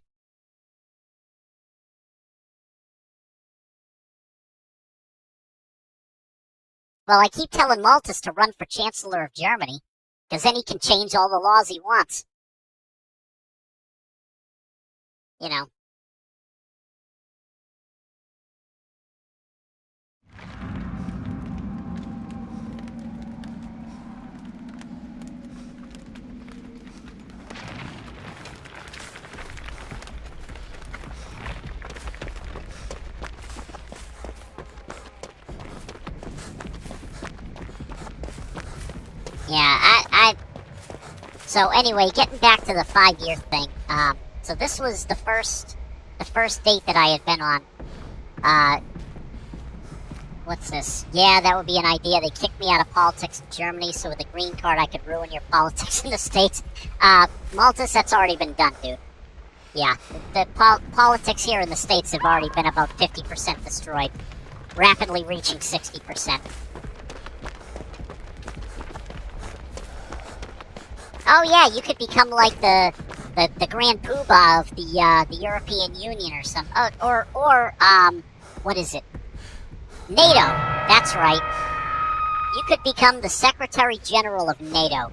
Well, I keep telling Maltus to run for Chancellor of Germany, because then he can change all the laws he wants. You know. Yeah, so anyway, getting back to the 5-year thing, so this was the first date that I had been on. What's this? Yeah, that would be an idea. They kicked me out of politics in Germany, so with a green card I could ruin your politics in the States. Maltus, that's already been done, dude. Yeah, the politics here in the States have already been about 50% destroyed, rapidly reaching 60%. Oh yeah, you could become like the Grand Poobah of the European Union or something. Or what is it? NATO. That's right. You could become the Secretary General of NATO.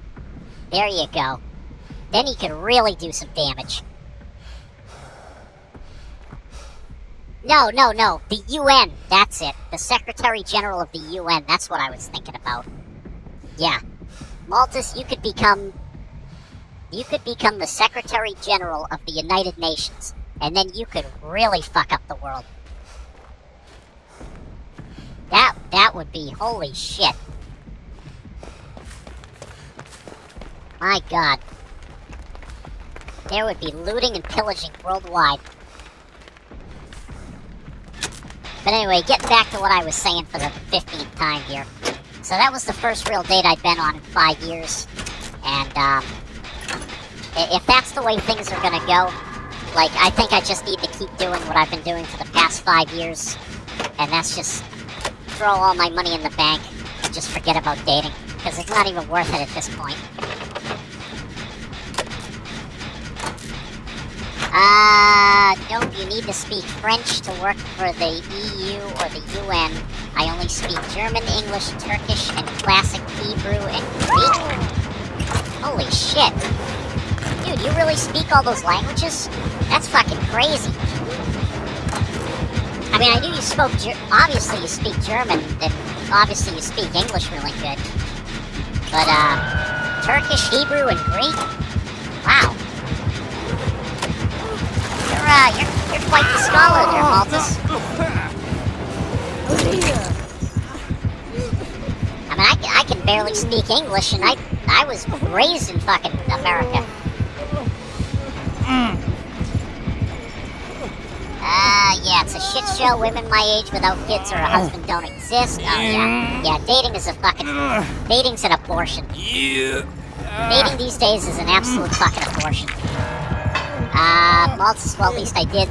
There you go. Then he could really do some damage. No. The UN. That's it. The Secretary General of the UN. That's what I was thinking about. Yeah. Maltus, you could become the Secretary General of the United Nations. And then you could really fuck up the world. That would be holy shit. My God. There would be looting and pillaging worldwide. But anyway, getting back to what I was saying for the 15th time here. So that was the first real date I'd been on in 5 years. And, if that's the way things are gonna go, like, I think I just need to keep doing what I've been doing for the past 5 years. And that's just throw all my money in the bank and just forget about dating. Because it's not even worth it at this point. Nope, you need to speak French to work for the EU or the UN. I only speak German, English, Turkish, and classic Hebrew and Greek. Holy shit. Dude, you really speak all those languages? That's fucking crazy. I mean, I knew you spoke, obviously you speak German, and obviously you speak English really good. But, Turkish, Hebrew, and Greek? Wow. You're quite the scholar there, Maltus. I mean, I can barely speak English, and I was raised in fucking America. Yeah, it's a shit show. Women my age without kids or a husband don't exist. Oh, yeah. Yeah, dating's an abortion. Dating these days is an absolute fucking abortion. Maltus, well, at least I did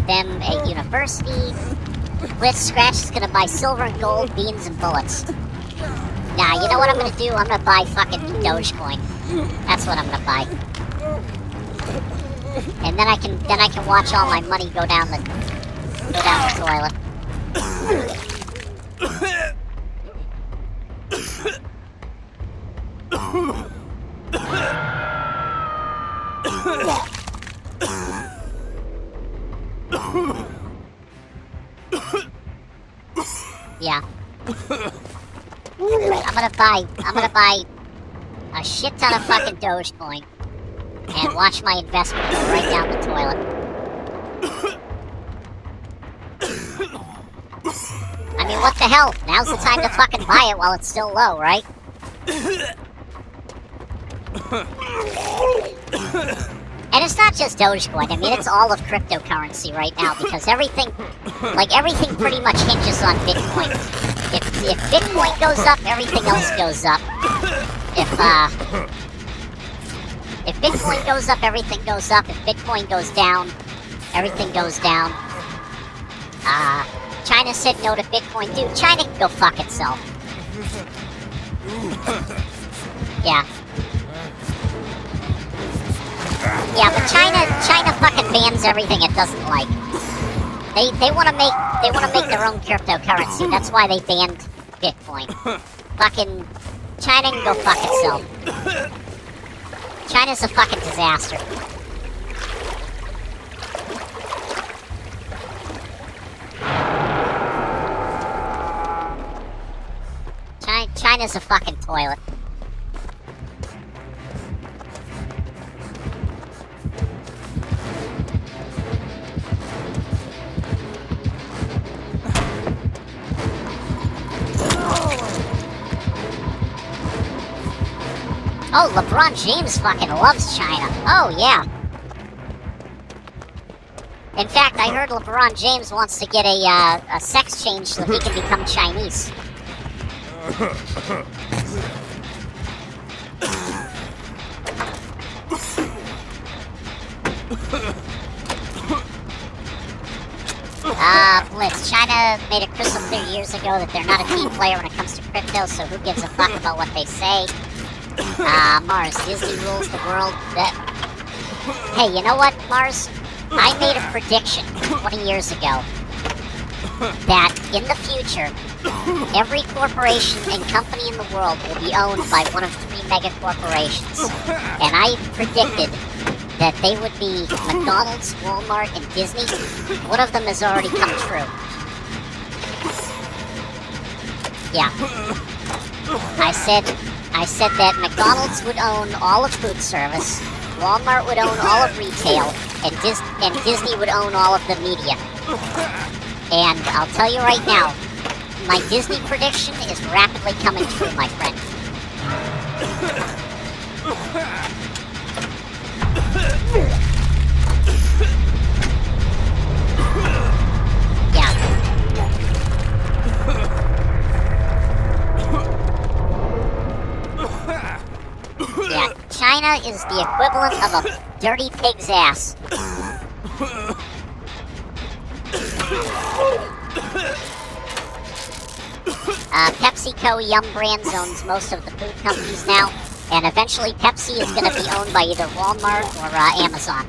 them at university. Blitz Scratch is gonna buy silver and gold, beans and bullets. Nah, you know what I'm gonna do? I'm gonna buy fucking Dogecoin. That's what I'm gonna buy. And then I can watch all my money go down the toilet. Yeah. I'm gonna buy a shit ton of fucking Dogecoin and watch my investment go right down the toilet. I mean, what the hell? Now's the time to fucking buy it while it's still low, right? And it's not just Dogecoin. I mean, it's all of cryptocurrency right now because everything pretty much hinges on Bitcoin. If Bitcoin goes up, everything else goes up. If Bitcoin goes up, everything goes up. If Bitcoin goes down, everything goes down. China said no to Bitcoin. Dude, China can go fuck itself. Yeah. Yeah, but China fucking bans everything it doesn't like. They want to make their own cryptocurrency. That's why they banned Bitcoin. Fucking China can go fuck itself. China's a fucking disaster. China's a fucking toilet. Oh, LeBron James fucking loves China. Oh, yeah. In fact, I heard LeBron James wants to get a sex change so he can become Chinese. Blitz. China made it crystal clear years ago that they're not a team player when it comes to crypto, so who gives a fuck about what they say? Mars, Disney rules the world. Hey, you know what, Mars? I made a prediction 20 years ago that in the future, every corporation and company in the world will be owned by one of 3 mega corporations. And I predicted that they would be McDonald's, Walmart, and Disney. One of them has already come true. Yeah. I said that McDonald's would own all of food service, Walmart would own all of retail, and Disney would own all of the media. And I'll tell you right now, my Disney prediction is rapidly coming true, my friend. Yeah, China is the equivalent of a dirty pig's ass. PepsiCo Yum Brands owns most of the food companies now, and eventually Pepsi is going to be owned by either Walmart or Amazon.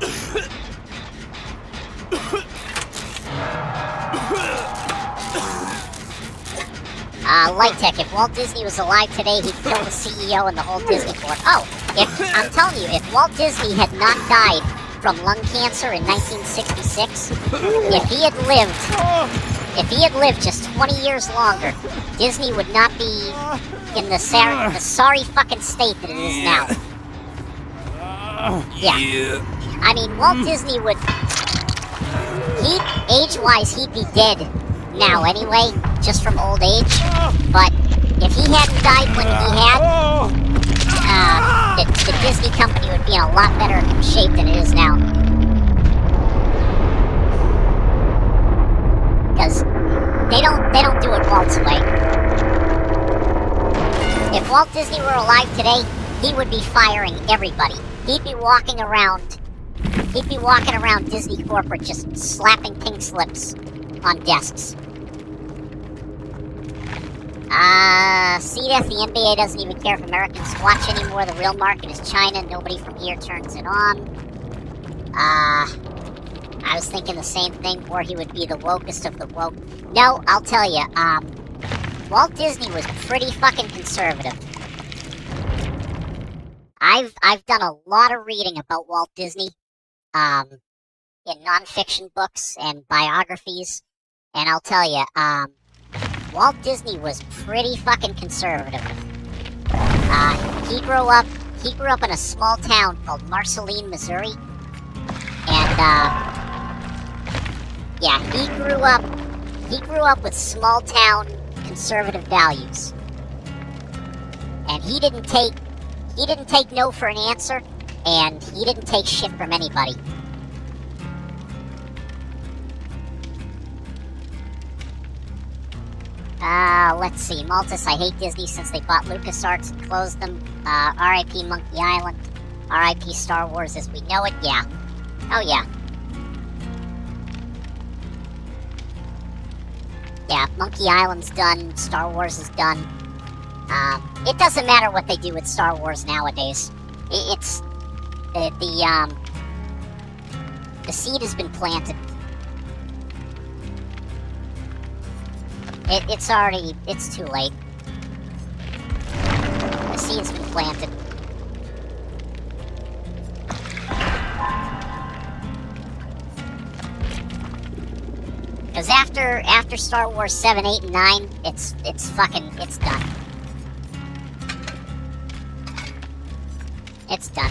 Lighttech, if Walt Disney was alive today, he'd kill the CEO and the whole Disney board. Oh, I'm telling you, if Walt Disney had not died from lung cancer in 1966, if he had lived just 20 years longer, Disney would not be in the sorry fucking state that it is now. Yeah. I mean, Walt Disney would... age-wise, he'd be dead now anyway, just from old age. But if he hadn't died when he had, the Disney company would be in a lot better shape than it is now. Because they don't do it Walt's way. If Walt Disney were alive today, he would be firing everybody. He'd be walking around Disney corporate just slapping pink slips on desks. See that the NBA doesn't even care if Americans watch anymore. The real market is China. Nobody from here turns it on. I was thinking the same thing, or he would be the wokest of the woke. No, I'll tell you, Walt Disney was pretty fucking conservative. I've done a lot of reading about Walt Disney, in nonfiction books and biographies, and I'll tell you, Walt Disney was pretty fucking conservative. He grew up in a small town called Marceline, Missouri, and yeah, he grew up with small town conservative values, and he didn't take no for an answer, and he didn't take shit from anybody. Let's see. Maltus, I hate Disney since they bought LucasArts and closed them. R.I.P. Monkey Island. R.I.P. Star Wars as we know it. Yeah. Oh, yeah. Yeah, Monkey Island's done. Star Wars is done. It doesn't matter what they do with Star Wars nowadays. It's... The seed has been planted. It's too late. The seed's been planted. Because after Star Wars 7, 8, and 9, it's done. It's done.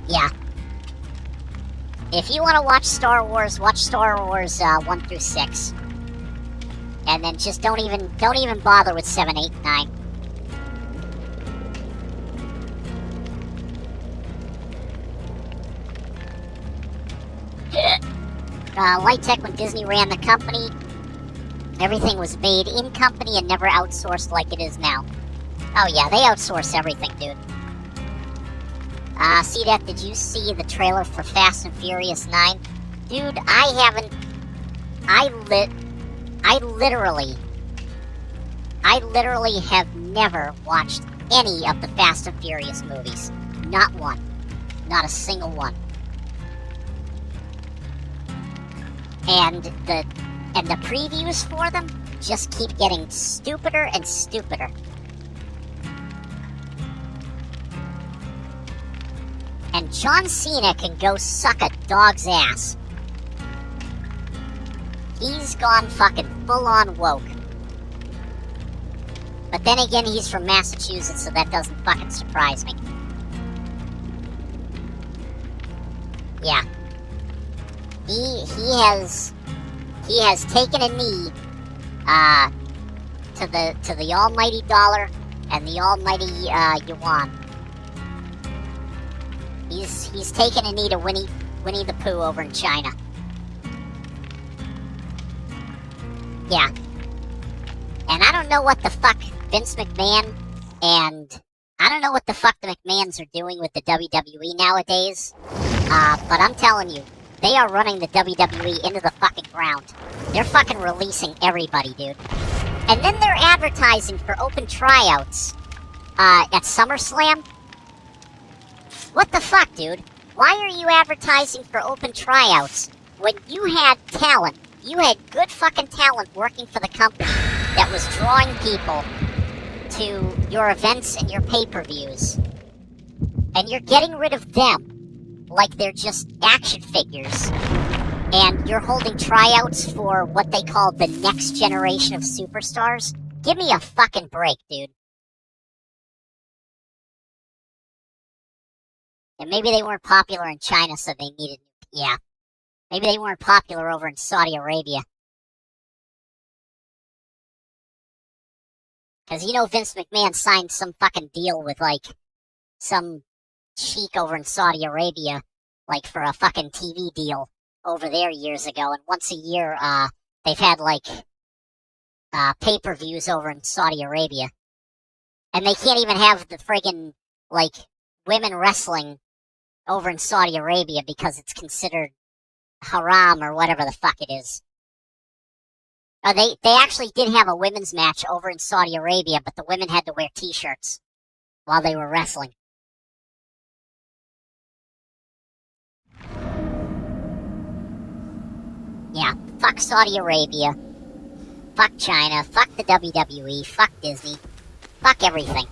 Yeah. If you want to watch Star Wars 1 through 6. And then just don't even bother with 7, 8, and 9. Lighttech, when Disney ran the company, everything was made in company and never outsourced like it is now. Oh yeah, they outsource everything, dude. See that? Did you see the trailer for Fast and Furious 9? Dude, I haven't... I literally have never watched any of the Fast and Furious movies. Not one. Not a single one. And the previews for them just keep getting stupider and stupider. And John Cena can go suck a dog's ass. He's gone fucking full-on woke. But then again, he's from Massachusetts, so that doesn't fucking surprise me. Yeah. He has taken a knee to the almighty dollar and the almighty yuan. He's taken a knee to Winnie the Pooh over in China. Yeah. And I don't know what the fuck Vince McMahon and I don't know what the fuck the McMahons are doing with the WWE nowadays. But I'm telling you, they are running the WWE into the fucking ground. They're fucking releasing everybody, dude. And then they're advertising for open tryouts at SummerSlam. What the fuck, dude? Why are you advertising for open tryouts when you had talent? You had good fucking talent working for the company that was drawing people to your events and your pay-per-views. And you're getting rid of them like they're just action figures. And you're holding tryouts for what they call the next generation of superstars? Give me a fucking break, dude. And maybe they weren't popular in China, so they needed... Yeah. Maybe they weren't popular over in Saudi Arabia. Because, you know, Vince McMahon signed some fucking deal with, like, some sheik over in Saudi Arabia, like, for a fucking TV deal over there years ago. And once a year, they've had, like, pay-per-views over in Saudi Arabia. And they can't even have the friggin', like, women wrestling over in Saudi Arabia because it's considered haram or whatever the fuck it is. They actually did have a women's match over in Saudi Arabia, but the women had to wear t-shirts while they were wrestling. Yeah, fuck Saudi Arabia, fuck China, fuck the WWE, fuck Disney, fuck everything.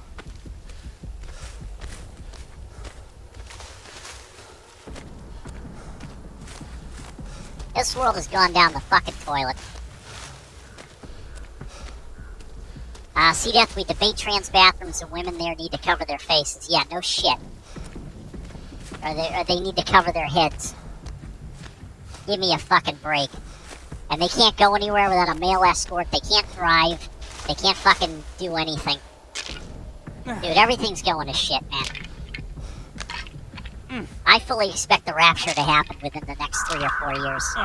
This world has gone down the fucking toilet. See, Death, we debate trans bathrooms and women there need to cover their faces. Yeah, no shit. Or they need to cover their heads. Give me a fucking break. And they can't go anywhere without a male escort. They can't drive. They can't fucking do anything. Dude, everything's going to shit, man. I fully expect the rapture to happen within the next 3 or 4 years.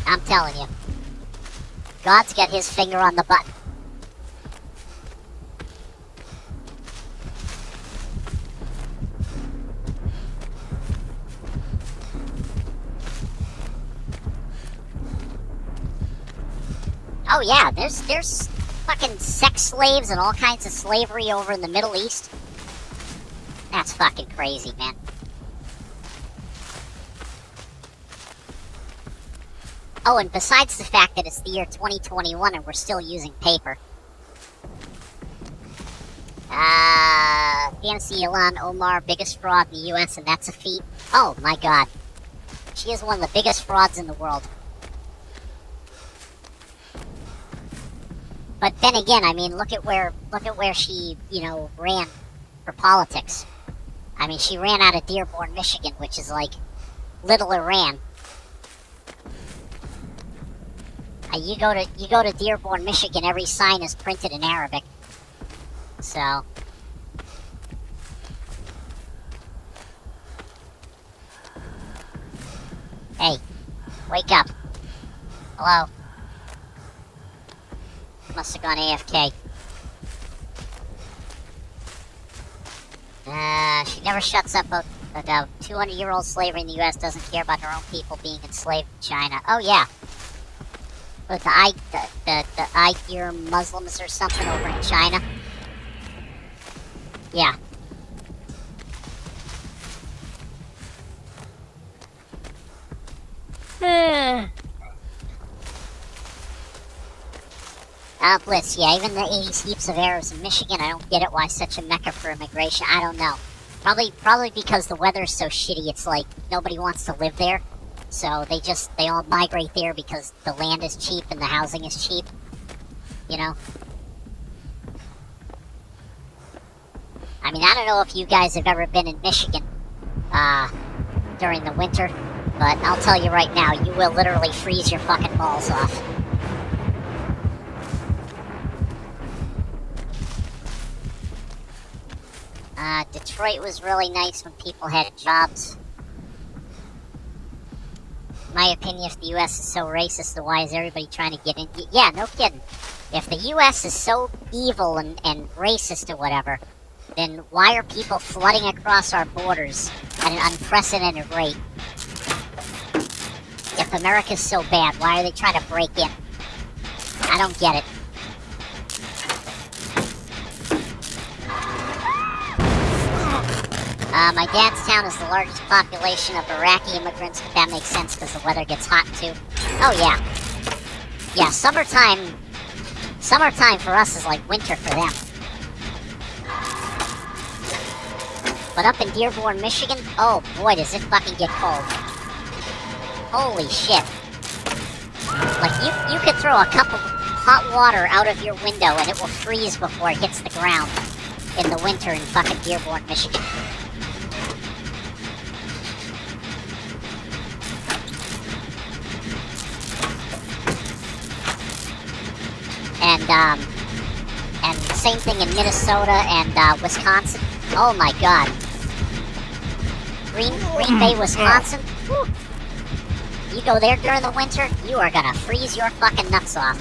I'm telling you. God's got his finger on the button. Oh yeah, there's fucking sex slaves and all kinds of slavery over in the Middle East. That's fucking crazy, man. Oh, and besides the fact that it's the year 2021 and we're still using paper. Fancy Ilhan Omar, biggest fraud in the US, and that's a feat. Oh my god. She is one of the biggest frauds in the world. But then again, I mean, look at where she, you know, ran for politics. I mean, she ran out of Dearborn, Michigan, which is like Little Iran. You go to Dearborn, Michigan, every sign is printed in Arabic. So hey, wake up. Hello. Must have gone AFK. She never shuts up about 200-year-old slavery in the U.S. Doesn't care about her own people being enslaved in China. Oh yeah. With the Uyghur Muslims or something over in China. Yeah. Bliss, yeah, even the 80s heaps of errors in Michigan, I don't get it why such a mecca for immigration. I don't know. Probably because the weather's so shitty, it's like nobody wants to live there. So they all migrate there because the land is cheap and the housing is cheap. You know? I mean, I don't know if you guys have ever been in Michigan, during the winter, but I'll tell you right now, you will literally freeze your fucking balls off. Detroit was really nice when people had jobs. In my opinion, if the U.S. is so racist, then why is everybody trying to get in? Yeah, no kidding. If the U.S. is so evil and racist or whatever, then why are people flooding across our borders at an unprecedented rate? If America's so bad, why are they trying to break in? I don't get it. My dad's town is the largest population of Iraqi immigrants, but that makes sense because the weather gets hot too. Oh yeah. Yeah, summertime for us is like winter for them. But up in Dearborn, Michigan, oh boy, does it fucking get cold. Holy shit. Like, you could throw a cup of hot water out of your window and it will freeze before it hits the ground in the winter in fucking Dearborn, Michigan. And same thing in Minnesota and Wisconsin. Oh my god. Green Bay, Wisconsin. Whew. You go there during the winter, you are gonna freeze your fucking nuts off.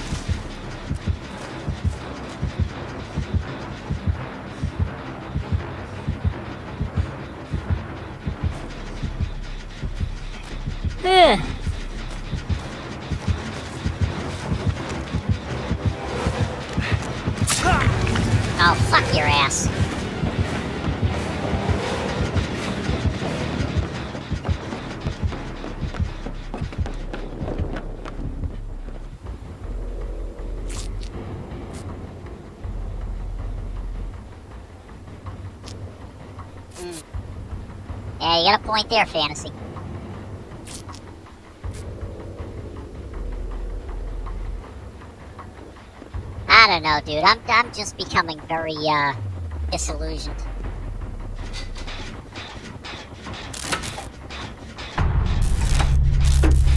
Oh, fuck your ass. Yeah, you got a point there, Fantasy. I don't know, dude. I'm just becoming very, disillusioned. So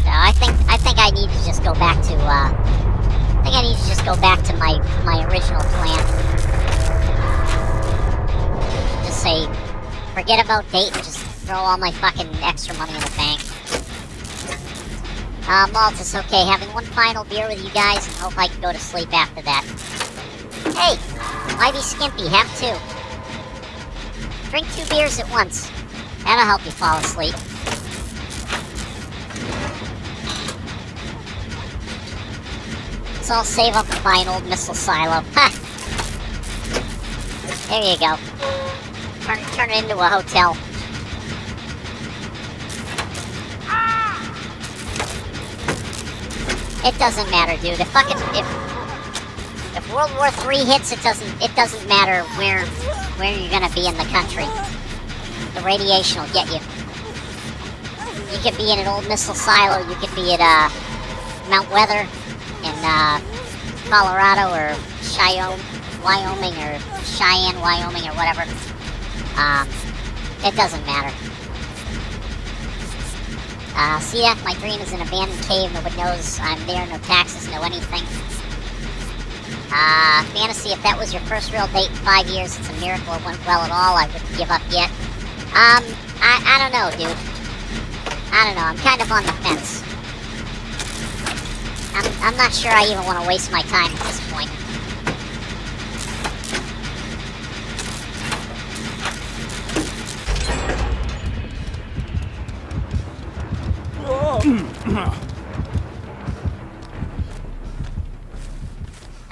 I think I need to just go back to, my original plan. Just say, forget about Dayton, just throw all my fucking extra money in the bank. Maltus, okay, having one final beer with you guys and hope I can go to sleep after that. Hey, why be skimpy? Have two. Drink 2 beers at once. That'll help you fall asleep. So I'll save up to buy an old missile silo. Ha! There you go. Turn it into a hotel. It doesn't matter, dude. If World War III hits, it doesn't matter where you're gonna be in the country. The radiation will get you. You could be in an old missile silo. You could be at Mount Weather in Colorado or Cheyenne, Wyoming, or Cheyenne, Wyoming, or whatever. It doesn't matter. CF, my dream is an abandoned cave. Nobody knows I'm there. No taxes, no anything. Fantasy, if that was your first real date in 5 years, it's a miracle it went well at all. I wouldn't give up yet. I don't know, dude. I don't know. I'm kind of on the fence. I'm not sure I even want to waste my time at this point.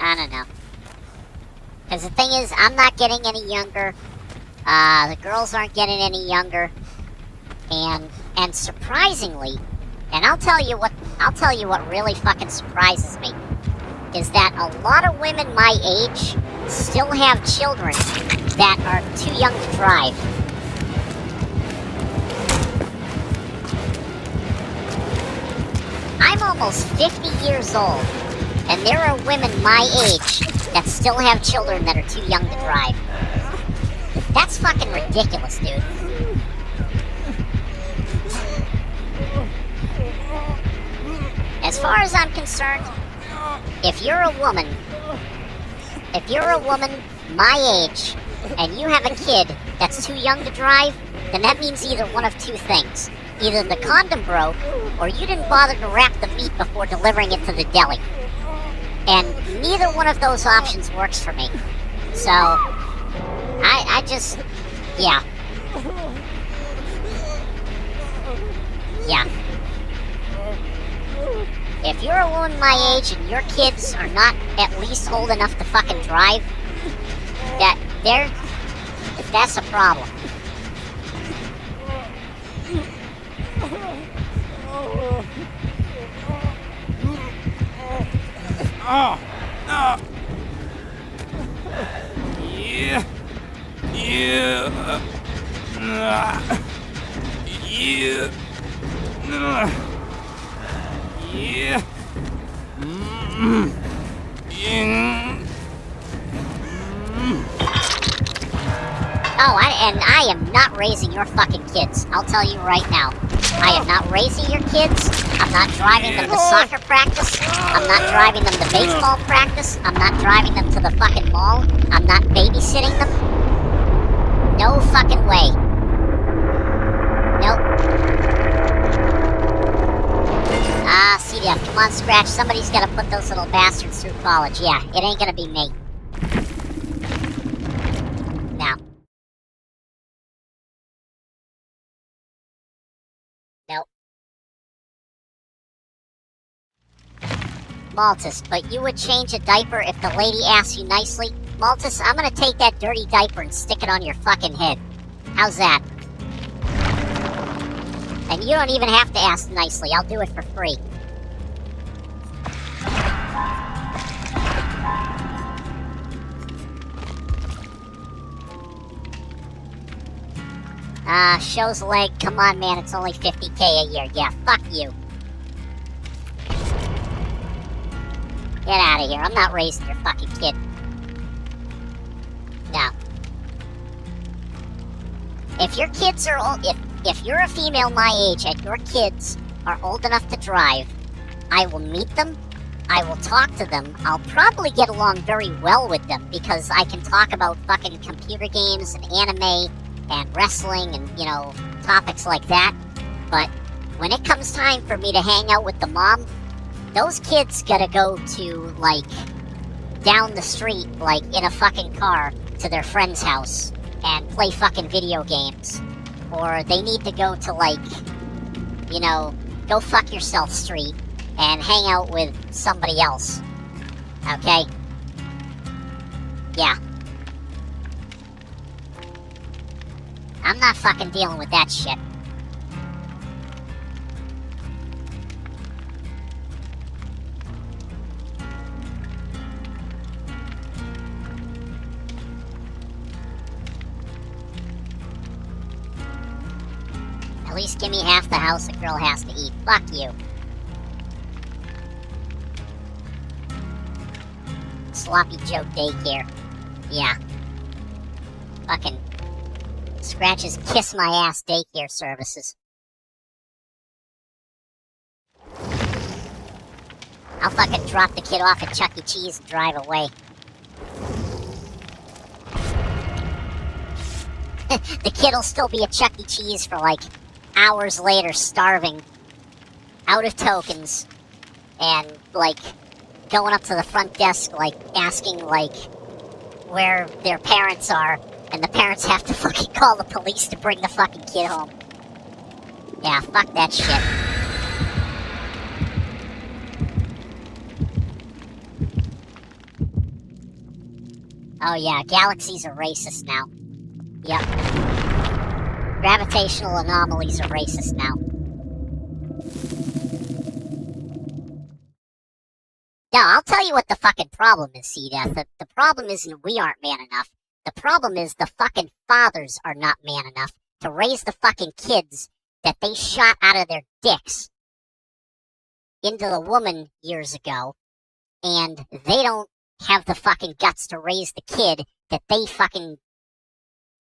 I don't know. Because the thing is, I'm not getting any younger. The girls aren't getting any younger. And surprisingly, and I'll tell you what really fucking surprises me. is that a lot of women my age still have children that are too young to drive. I'm almost 50 years old, and there are women my age that still have children that are too young to drive. That's fucking ridiculous, dude. As far as I'm concerned, if you're a woman my age, and you have a kid that's too young to drive, then that means either one of two things. Either the condom broke, or you didn't bother to wrap the meat before delivering it to the deli. And neither one of those options works for me. So, I just, yeah. Yeah. If you're a woman my age and your kids are not at least old enough to fucking drive, that's a problem. Oh, no. Yeah. Yeah. Yeah. Yeah. Oh, and I am not raising your fucking kids. I'll tell you right now. I am not raising your kids. I'm not driving them to soccer practice. I'm not driving them to baseball practice. I'm not driving them to the fucking mall. I'm not babysitting them. No fucking way. Nope. Ah, CDF, come on, Scratch. Somebody's gotta put those little bastards through college. Yeah, it ain't gonna be me. No. Nope. Maltus, but you would change a diaper if the lady asked you nicely? Maltus, I'm gonna take that dirty diaper and stick it on your fucking head. How's that? And you don't even have to ask nicely. I'll do it for free. Show's leg. Come on, man. It's only 50K a year. Yeah, fuck you. Get out of here. I'm not raising your fucking kid. No. If your kids are old, if you're a female my age and your kids are old enough to drive, I will meet them. I will talk to them. I'll probably get along very well with them because I can talk about fucking computer games and anime and wrestling and, you know, topics like that. But when it comes time for me to hang out with the mom, those kids gotta go to, like, down the street, like, in a fucking car to their friend's house and play fucking video games. Or they need to go to, like, you know, go fuck yourself street and hang out with somebody else. Okay? Yeah. I'm not fucking dealing with that shit. At least give me half the house a girl has to eat. Fuck you. Sloppy Joe daycare. Yeah. Fucking Scratch's kiss my ass daycare services. I'll fucking drop the kid off at Chuck E. Cheese and drive away. The kid'll still be at Chuck E. Cheese for like hours later, starving, out of tokens, and like going up to the front desk, like asking like where their parents are, and the parents have to fucking call the police to bring the fucking kid home. Yeah, fuck that shit. Oh yeah, galaxies are racist now. Yep. Gravitational anomalies are racist now. Now, I'll tell you what the fucking problem is, C-Death. The problem isn't we aren't man enough. The problem is the fucking fathers are not man enough to raise the fucking kids that they shot out of their dicks into the woman years ago, and they don't have the fucking guts to raise the kid that they fucking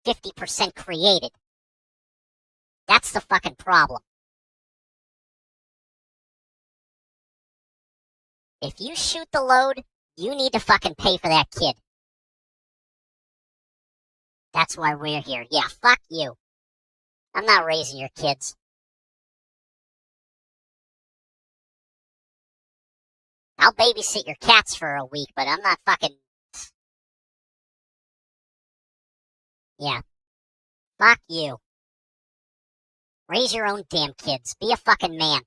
50% created. That's the fucking problem. If you shoot the load, you need to fucking pay for that kid. That's why we're here. Yeah, fuck you. I'm not raising your kids. I'll babysit your cats for a week, but I'm not fucking... Yeah. Fuck you. Raise your own damn kids. Be a fucking man.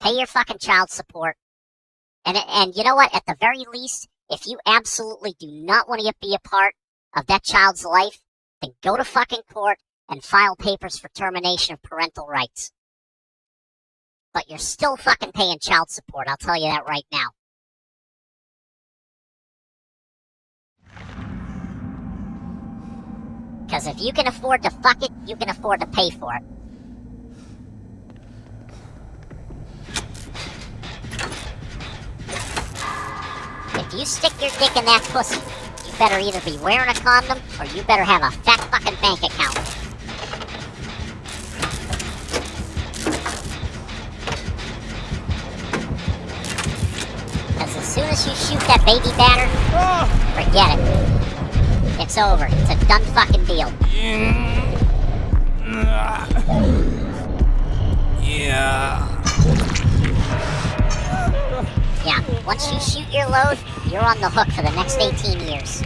Pay your fucking child support. And you know what? At the very least, if you absolutely do not want to be a part of that child's life, then go to fucking court and file papers for termination of parental rights. But you're still fucking paying child support, I'll tell you that right now. Because if you can afford to fuck it, you can afford to pay for it. If you stick your dick in that pussy, you better either be wearing a condom or you better have a fat fucking bank account. Because as soon as you shoot that baby batter, forget it. It's over. It's a done fucking deal. Yeah. Yeah, once you shoot your load, you're on the hook for the next 18 years.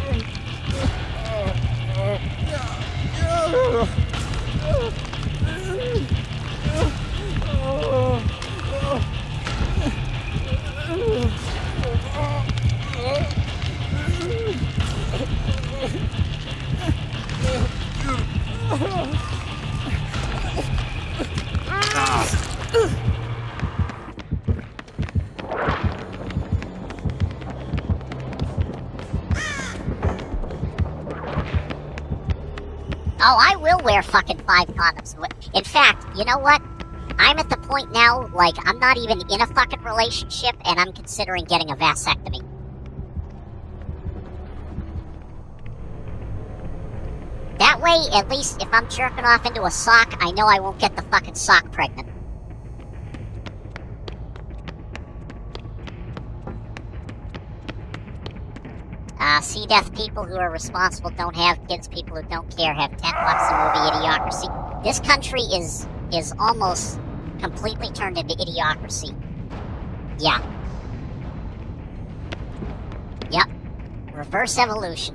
Oh, I will wear fucking 5 condoms. In fact, you know what? I'm at the point now, like, I'm not even in a fucking relationship, and I'm considering getting a vasectomy. That way, at least, if I'm jerking off into a sock, I know I won't get the fucking sock pregnant. C-Death, people who are responsible don't have kids, people who don't care have 10 bucks a movie idiocracy. This country is almost completely turned into idiocracy. Yeah. Yep. Reverse evolution.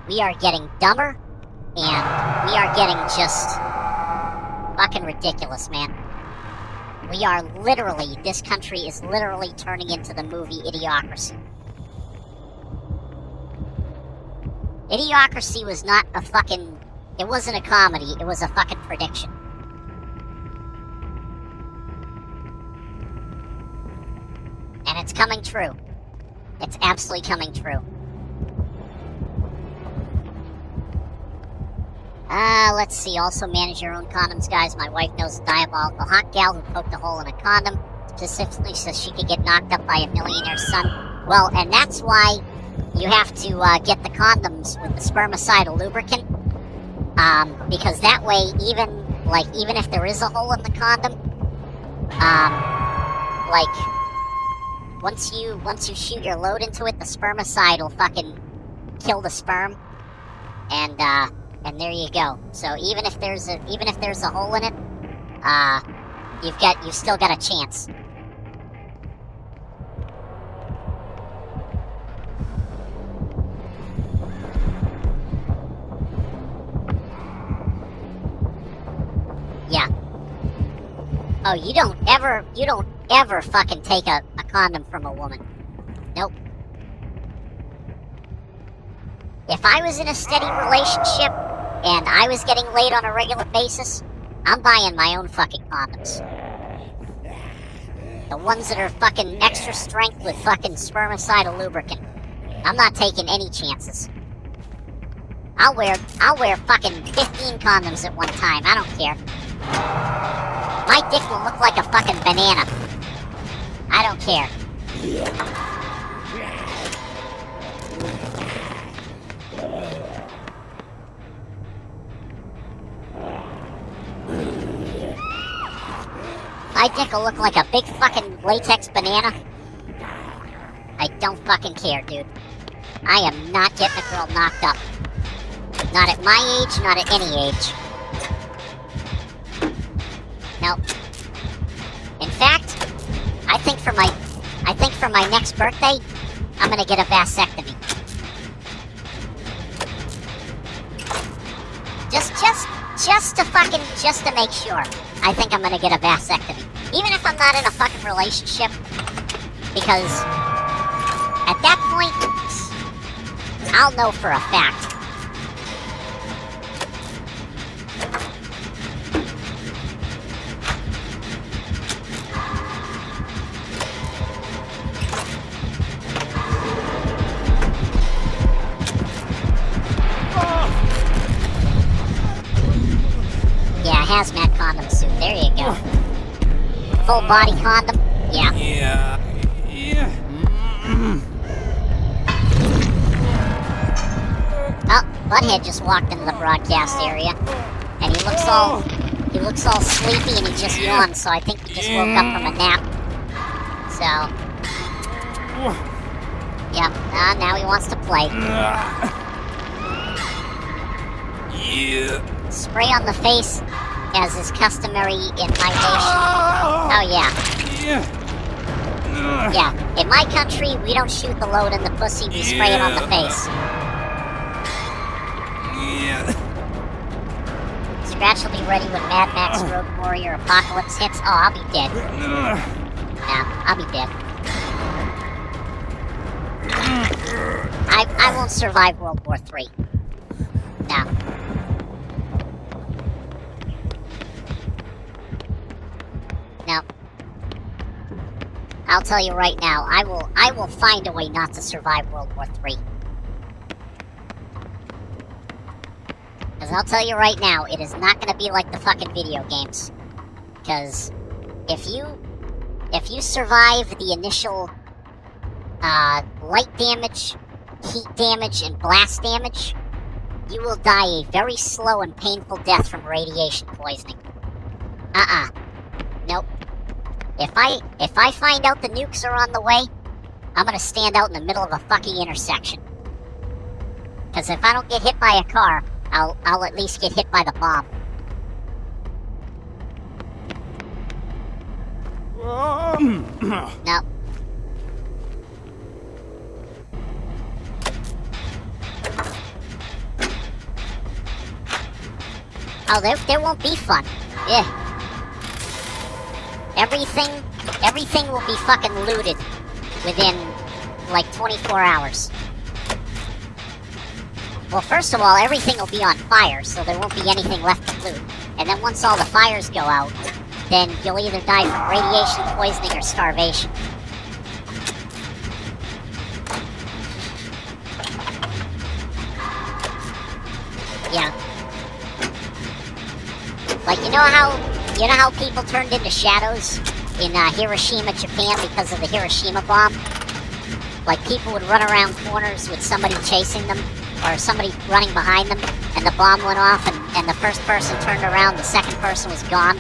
We are getting dumber, and we are getting just fucking ridiculous, man. We are literally, this country is literally turning into the movie Idiocracy. Idiocracy was not a fucking... It wasn't a comedy, it was a fucking prediction. And it's coming true. It's absolutely coming true. Let's see. Also manage your own condoms, guys. My wife knows a diabolical hot gal who poked a hole in a condom, specifically so she could get knocked up by a millionaire's son. Well, and that's why you have to get the condoms with the spermicidal lubricant, because that way, even if there is a hole in the condom, once you shoot your load into it, the spermicide will fucking kill the sperm, and there you go. So even if there's a hole in it, you've still got a chance. Yeah. Oh, you don't ever fucking take a condom from a woman. Nope. If I was in a steady relationship and I was getting laid on a regular basis, I'm buying my own fucking condoms. The ones that are fucking extra strength with fucking spermicidal lubricant. I'm not taking any chances. I'll wear fucking 15 condoms at one time. I don't care. My dick will look like a fucking banana. I don't care. My dick will look like a big fucking latex banana. I don't fucking care, dude. I am not getting a girl knocked up. Not at my age, not at any age. Nope. In fact, I think for my next birthday, I'm gonna get a vasectomy. Just to make sure. I think I'm gonna get a vasectomy. Even if I'm not in a fucking relationship. Because at that point, I'll know for a fact. Yeah, hazmat condom suit. There you go. Full body condom. Yeah. Yeah. Oh, Butthead just walked into the broadcast area, and he looks all sleepy, and he just yawned. So I think he just woke up from a nap. So, yeah. Now he wants to play. Yeah. Spray on the face, as is customary in my nation. Oh yeah. Yeah. In my country, we don't shoot the load in the pussy. We spray it on the face. Scratch will be ready when Mad Max Road Warrior Apocalypse hits. Oh, I'll be dead. Nah, I'll be dead. I won't survive World War III. No. No. I'll tell you right now, I will find a way not to survive World War III. Because I'll tell you right now, it is not going to be like the fucking video games. Because if you survive the initial light damage, heat damage, and blast damage, you will die a very slow and painful death from radiation poisoning. Nope. If I find out the nukes are on the way, I'm gonna stand out in the middle of a fucking intersection. Because if I don't get hit by a car, I'll at least get hit by the bomb. No. Oh, there won't be fun. Yeah. Everything will be fucking looted within, like, 24 hours. Well, first of all, everything will be on fire, so there won't be anything left to loot. And then once all the fires go out, then you'll either die from radiation poisoning or starvation. Yeah. Like, you know how people turned into shadows in Hiroshima, Japan because of the Hiroshima bomb? Like, people would run around corners with somebody chasing them, or somebody running behind them, and the bomb went off, and the first person turned around, the second person was gone.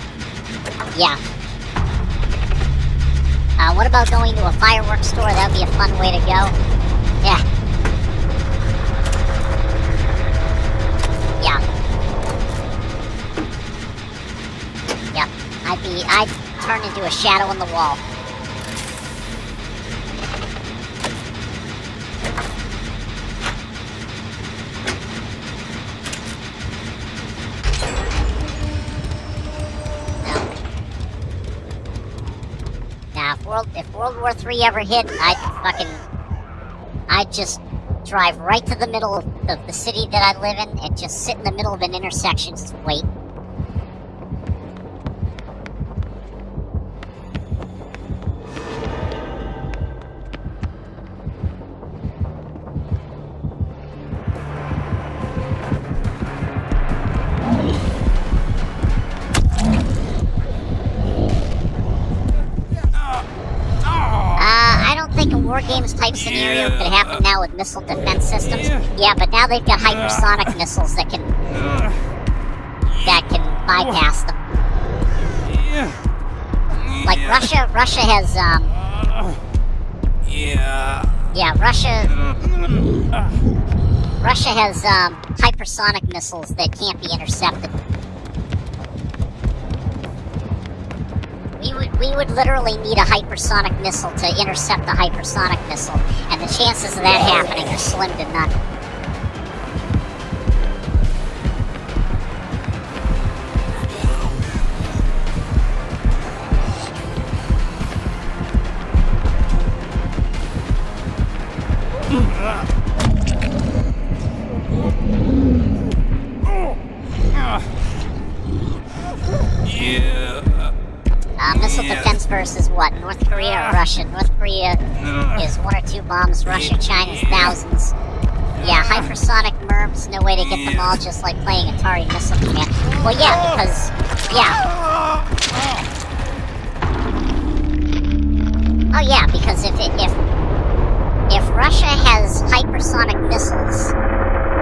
Yeah. What about going to a fireworks store? That would be a fun way to go. Yeah. Yeah. Yep. I'd turn into a shadow on the wall. If World War III ever hit, I'd just drive right to the middle of the city that I live in and just sit in the middle of an intersection and just wait. Games type scenario could happen now with missile defense systems. Yeah, but now they've got hypersonic missiles that can bypass them. Like Russia has Russia has hypersonic missiles that can't be intercepted. We would literally need a hypersonic missile to intercept a hypersonic missile, and the chances of that happening are slim to none. Missile defense versus what? North Korea or Russia? North Korea is 1 or 2 bombs. Russia, China's thousands. Yeah, hypersonic MERMs, no way to get them all, just like playing Atari Missile Command. Well, yeah, because, Oh yeah, because if Russia has hypersonic missiles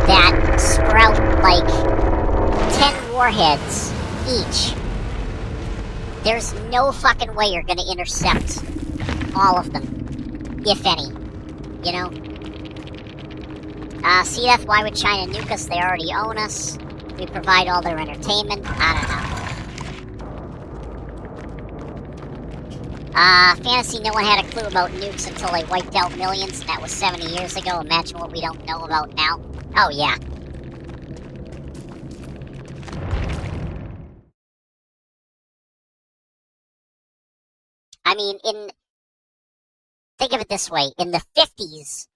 that sprout like 10 warheads each, there's no fucking way you're gonna intercept all of them, if any, you know? See, that's why would China nuke us? They already own us. We provide all their entertainment. I don't know. Fantasy, no one had a clue about nukes until they wiped out millions, and that was 70 years ago. Imagine what we don't know about now. Oh, yeah. I mean, think of it this way. In the 50s,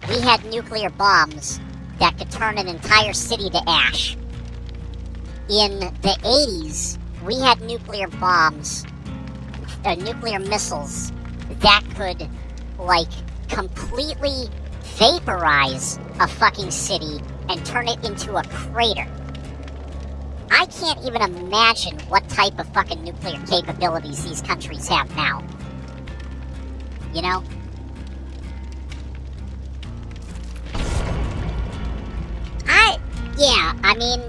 we had nuclear bombs that could turn an entire city to ash. In the 80s, we had nuclear bombs, nuclear missiles that could, like, completely vaporize a fucking city and turn it into a crater. I can't even imagine what type of fucking nuclear capabilities these countries have now. You know? I mean...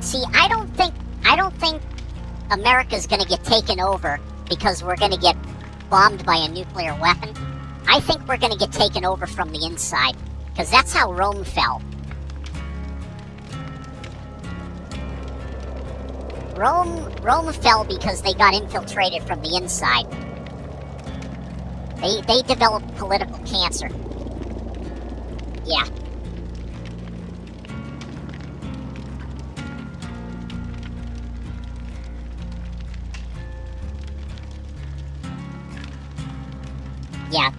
See, I don't think America's gonna get taken over because we're gonna get bombed by a nuclear weapon. I think we're gonna get taken over from the inside, because that's how Rome fell. Rome fell because they got infiltrated from the inside. They developed political cancer. Yeah. Yeah,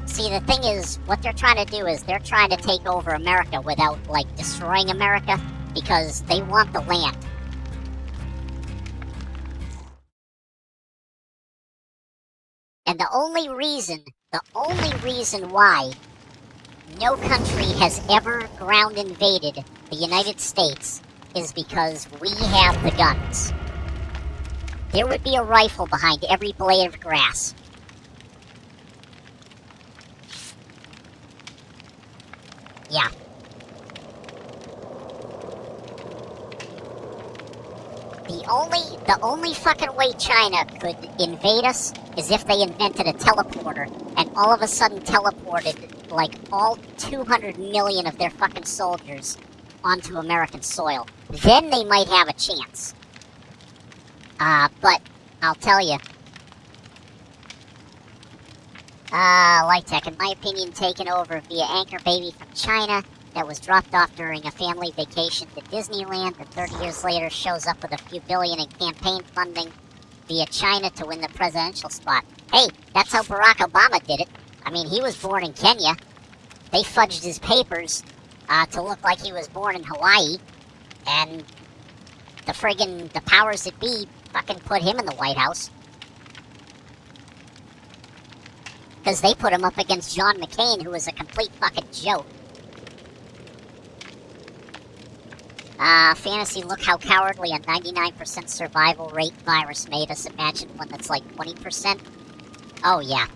see, the thing is, what they're trying to do is they're trying to take over America without, like, destroying America, because they want the land. And the only reason why no country has ever ground invaded the United States is because we have the guns. There would be a rifle behind every blade of grass. Yeah. The only fucking way China could invade us is if they invented a teleporter and all of a sudden teleported, like, all 200 million of their fucking soldiers onto American soil. Then they might have a chance. But I'll tell you. Light Tech, in my opinion, taken over via Anchor Baby from China that was dropped off during a family vacation to Disneyland, and 30 years later shows up with a few billion in campaign funding via China to win the presidential spot. Hey, that's how Barack Obama did it. I mean, he was born in Kenya. They fudged his papers to look like he was born in Hawaii, and the powers that be fucking put him in the White House. Because they put him up against John McCain, who was a complete fucking joke. Fantasy, look how cowardly a 99% survival rate virus made us. Imagine one that's like 20%. Oh, yeah.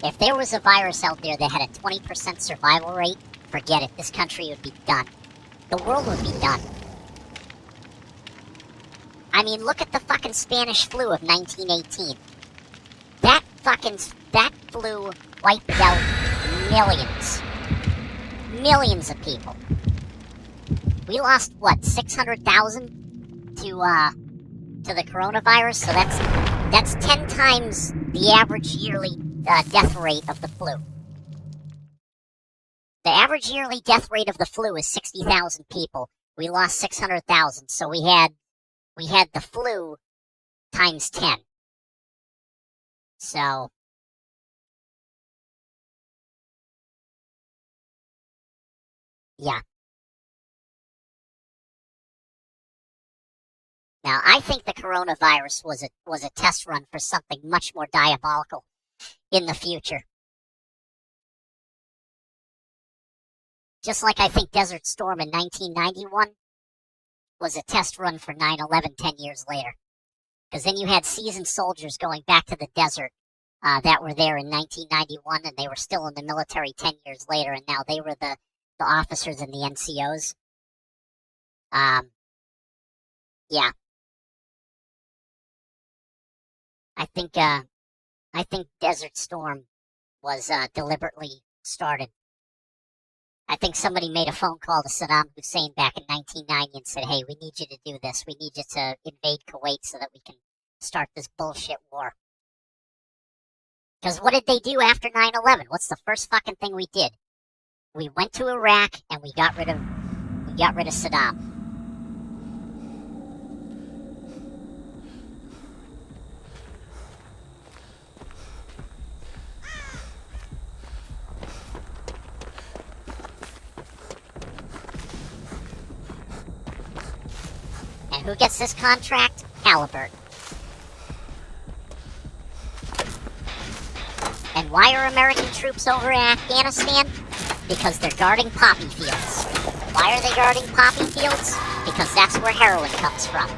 If there was a virus out there that had a 20% survival rate, forget it. This country would be done. The world would be done. I mean, look at the fucking Spanish flu of 1918. That flu wiped out millions. Millions of people. We lost, what, 600,000 to the coronavirus? So that's 10 times the average yearly death rate of the flu. The average yearly death rate of the flu is 60,000 people. We lost 600,000, so we had the flu times 10. So, yeah. Now, I think the coronavirus was a test run for something much more diabolical in the future. Just like I think Desert Storm in 1991 was a test run for 9/11 10 years later. Because then you had seasoned soldiers going back to the desert that were there in 1991, and they were still in the military 10 years later, and now they were the officers in the NCOs. Yeah. I think Desert Storm was deliberately started. I think somebody made a phone call to Saddam Hussein back in 1990 and said, hey, we need you to do this. We need you to invade Kuwait so that we can start this bullshit war. Because what did they do after 9/11? What's the first fucking thing we did? We went to Iraq and we got rid of Saddam. And who gets this contract? Halliburton. And why are American troops over in Afghanistan? Because they're guarding poppy fields. Why are they guarding poppy fields? Because that's where heroin comes from.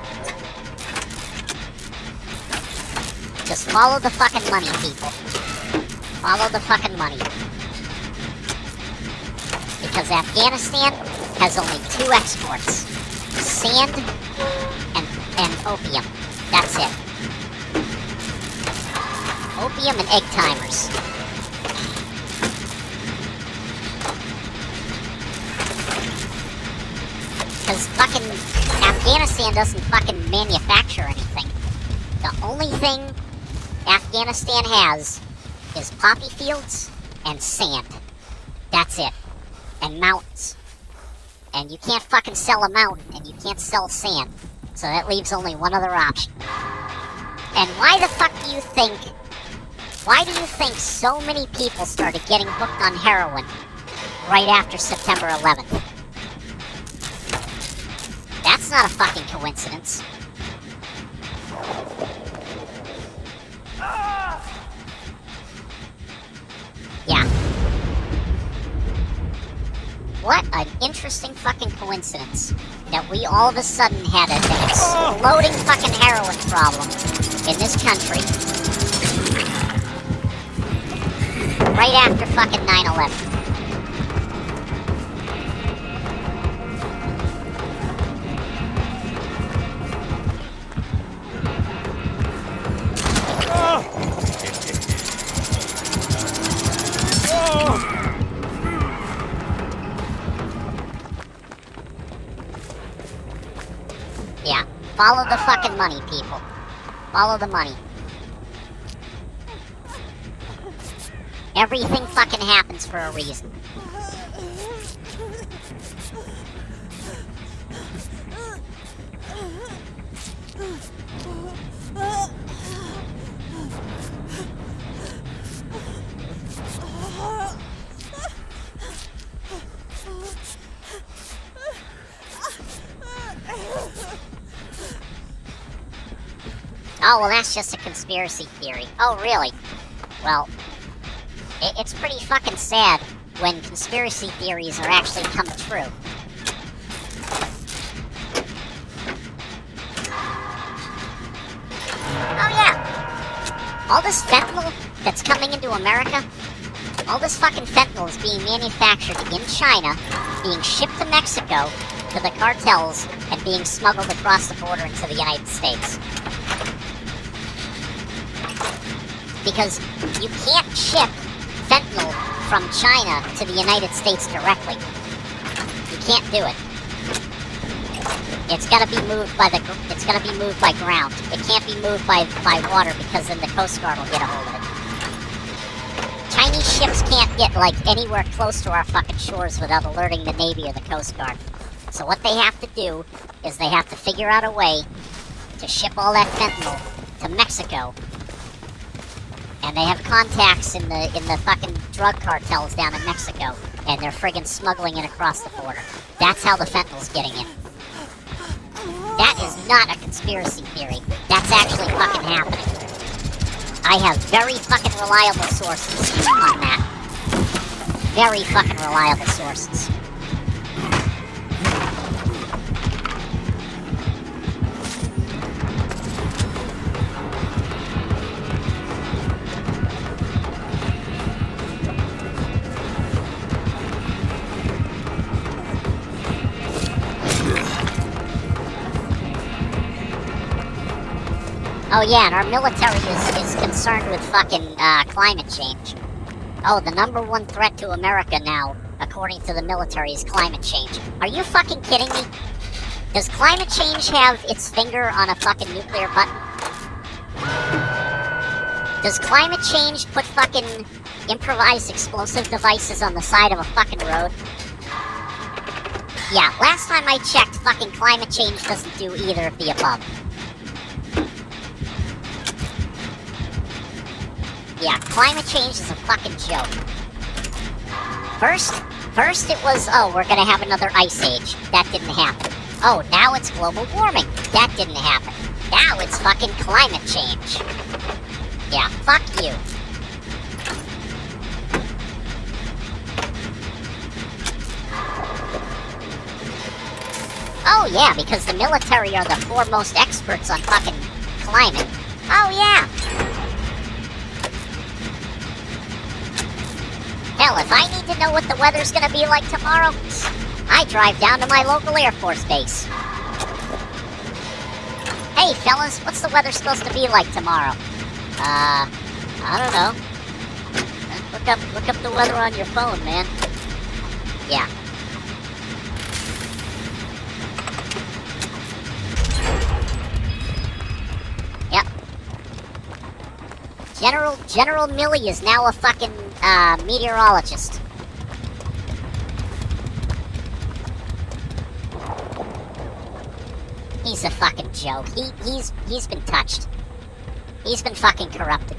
Just follow the fucking money, people. Follow the fucking money. Because Afghanistan has only 2 exports. Sand and opium. That's it. Opium and egg timers. Because fucking Afghanistan doesn't fucking manufacture anything. The only thing Afghanistan has is poppy fields and sand. That's it. And mountains. And you can't fucking sell a mountain, and you can't sell sand. So that leaves only one other option. And why the fuck do you think so many people started getting hooked on heroin right after September 11th? That's not a fucking coincidence. Yeah. What an interesting fucking coincidence that we all of a sudden had an exploding fucking heroin problem in this country right after fucking 9/11. Yeah, follow the fucking money, people. Follow the money. Everything fucking happens for a reason. Oh, well, that's just a conspiracy theory. Oh, really? Well, it's pretty fucking sad when conspiracy theories are actually come true. All this fentanyl that's coming into America, all this fucking fentanyl is being manufactured in China, being shipped to Mexico, to the cartels, and being smuggled across the border into the United States. Because you can't ship fentanyl from China to the United States directly. You can't do it. It's gotta be moved by ground. It can't be moved by water because then the Coast Guard will get a hold of it. Chinese ships can't get like anywhere close to our fucking shores without alerting the Navy or the Coast Guard. So what they have to do is they have to figure out a way to ship all that fentanyl to Mexico. And they have contacts in the fucking drug cartels down in Mexico, and they're friggin' smuggling it across the border. That's how the fentanyl's getting in. That is not a conspiracy theory. That's actually fucking happening. I have very fucking reliable sources on that. Very fucking reliable sources. Oh yeah, and our military is concerned with fucking climate change. Oh, the #1 threat to America now, according to the military, is climate change. Are you fucking kidding me? Does climate change have its finger on a fucking nuclear button? Does climate change put fucking improvised explosive devices on the side of a fucking road? Yeah, last time I checked, fucking climate change doesn't do either of the above. Yeah, climate change is a fucking joke. First it was, oh, we're gonna have another ice age. That didn't happen. Oh, now it's global warming. That didn't happen. Now it's fucking climate change. Yeah, fuck you. Oh yeah, because the military are the foremost experts on fucking climate. Oh yeah. Hell, if I need to know what the weather's gonna be like tomorrow, I drive down to my local Air Force base. Hey fellas, what's the weather supposed to be like tomorrow? I don't know. Look up the weather on your phone, man. Yeah. Yep. General Milley is now a fucking meteorologist. He's a fucking joke. He's been touched. He's been fucking corrupted.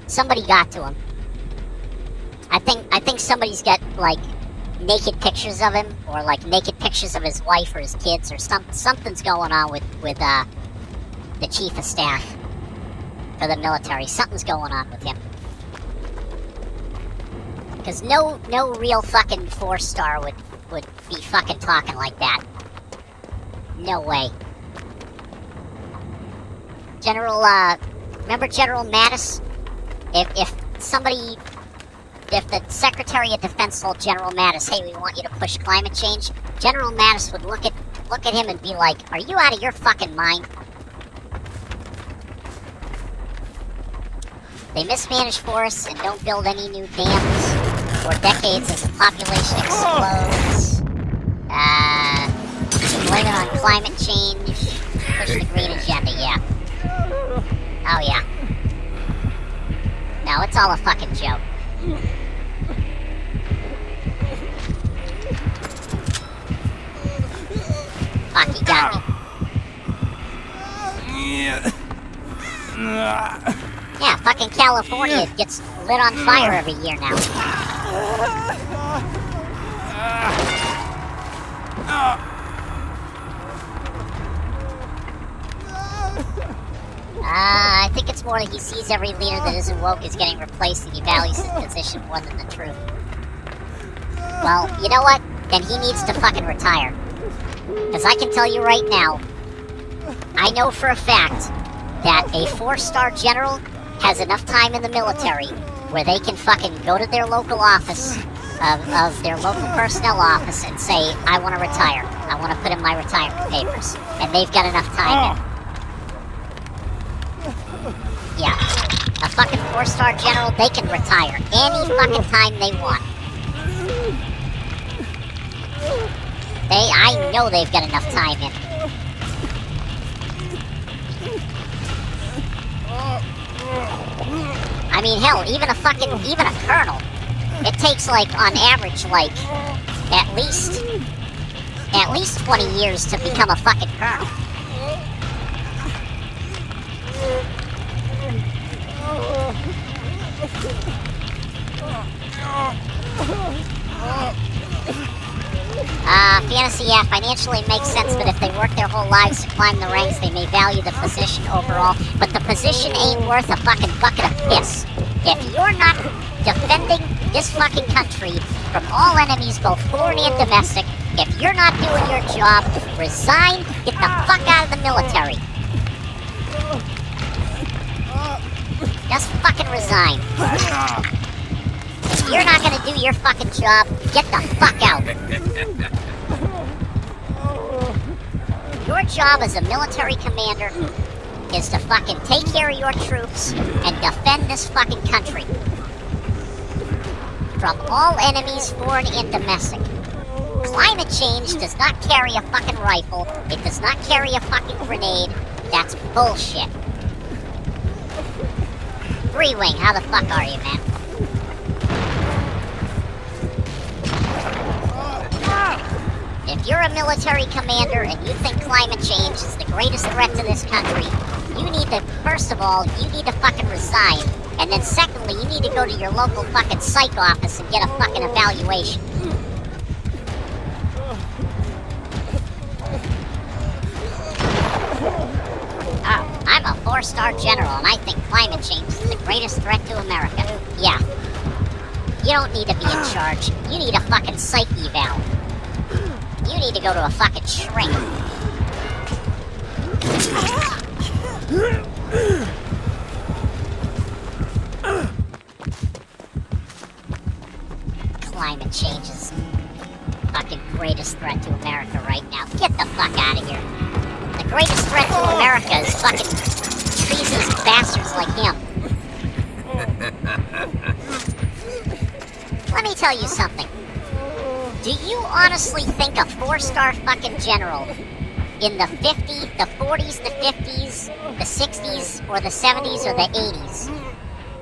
Somebody got to him. I think somebody's got like naked pictures of him, or like naked pictures of his wife or his kids, or something's going on with the chief of staff for the military. Something's going on with him. Because no real fucking 4-star would be fucking talking like that. No way. Remember General Mattis? If the Secretary of Defense told General Mattis, hey, we want you to push climate change, General Mattis would look at him and be like, are you out of your fucking mind? They mismanage forests and don't build any new dams for decades as the population explodes. Blame it on climate change. Push the green agenda, yeah. Oh, yeah. No, it's all a fucking joke. Fuck, you got me. Yeah, fucking California gets lit on fire every year now. I think it's more that he sees every leader that isn't woke is getting replaced and he values his position more than the truth. Well, you know what? Then he needs to fucking retire. Because I can tell you right now, I know for a fact that a 4-star general has enough time in the military where they can fucking go to their local office of their local personnel office and say, I want to retire. I want to put in my retirement papers. And they've got enough time in. Yeah. A fucking 4-star general, they can retire any fucking time they want. I know they've got enough time in. I mean, hell, even a colonel, it takes, like, on average, like, at least 20 years to become a fucking colonel. Fantasy, yeah, financially makes sense, but if they work their whole lives to climb the ranks, they may value the position overall, but the position ain't worth a fucking bucket of piss. If you're not defending this fucking country from all enemies, both foreign and domestic, if you're not doing your job, resign, get the fuck out of the military. Just fucking resign. If you're not gonna do your fucking job, get the fuck out. Your job as a military commander is to fucking take care of your troops and defend this fucking country from all enemies, foreign and domestic. Climate change does not carry a fucking rifle. It does not carry a fucking grenade. That's bullshit. Three-Wing, how the fuck are you, man? If you're a military commander and you think climate change is the greatest threat to this country, you need to, first of all, you need to fucking resign. And then secondly, you need to go to your local fucking psych office and get a fucking evaluation. I'm a 4-star general and I think climate change is the greatest threat to America. Yeah. You don't need to be in charge. You need a fucking psych eval. You need to go to a fucking shrink. Climate change is fucking greatest threat to America right now. Get the fuck out of here. The greatest threat to America is fucking treasonous bastards like him. Let me tell you something. Do you honestly think a 4-star fucking general in the 50s, the 40s, the 50s, the 60s, or the 70s, or the 80s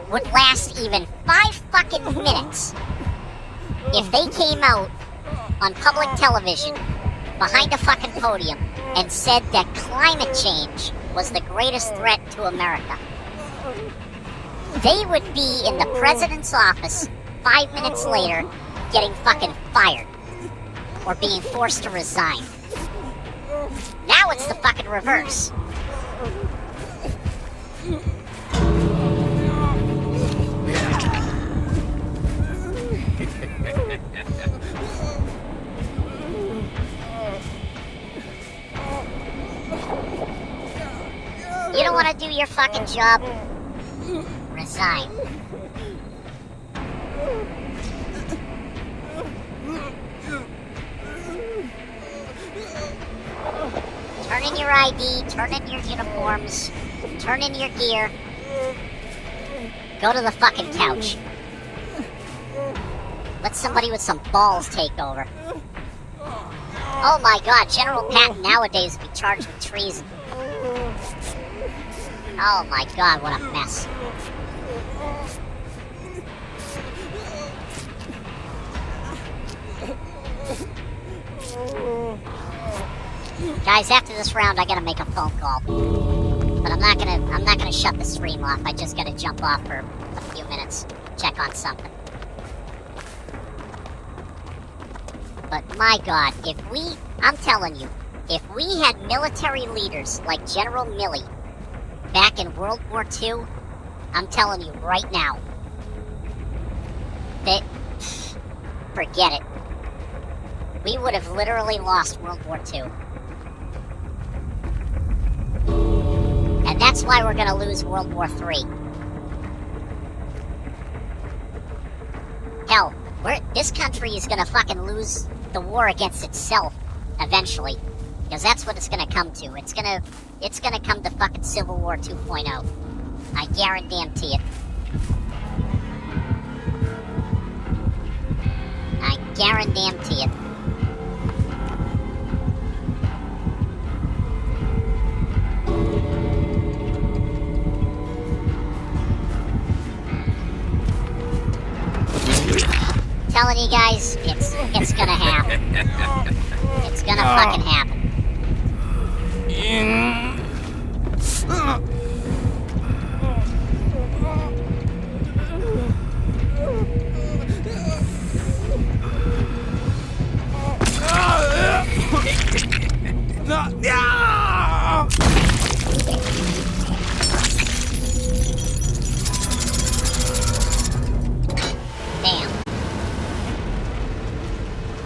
would last even 5 fucking minutes if they came out on public television behind a fucking podium and said that climate change was the greatest threat to America? They would be in the president's office 5 minutes later getting fucking fired or being forced to resign. Now it's the fucking reverse. You don't want to do your fucking job? Resign. Turn in your ID, turn in your uniforms, turn in your gear. Go to the fucking couch. Let somebody with some balls take over. Oh my god, General Patton nowadays would be charged with treason. Oh my god, what a mess. Guys, after this round, I gotta make a phone call. But I'm not gonna shut the stream off. I just gotta jump off for a few minutes, check on something. But my god, I'm telling you, if we had military leaders like General Milley back in World War II, I'm telling you right now, that, forget it. We would have literally lost World War II. That's why we're gonna lose World War III. Hell, this country is gonna fucking lose the war against itself eventually. Because that's what it's gonna come to. It's gonna come to fucking Civil War 2.0. I guarantee it. I guarantee it. Telling you guys, it's gonna happen. It's gonna fucking happen.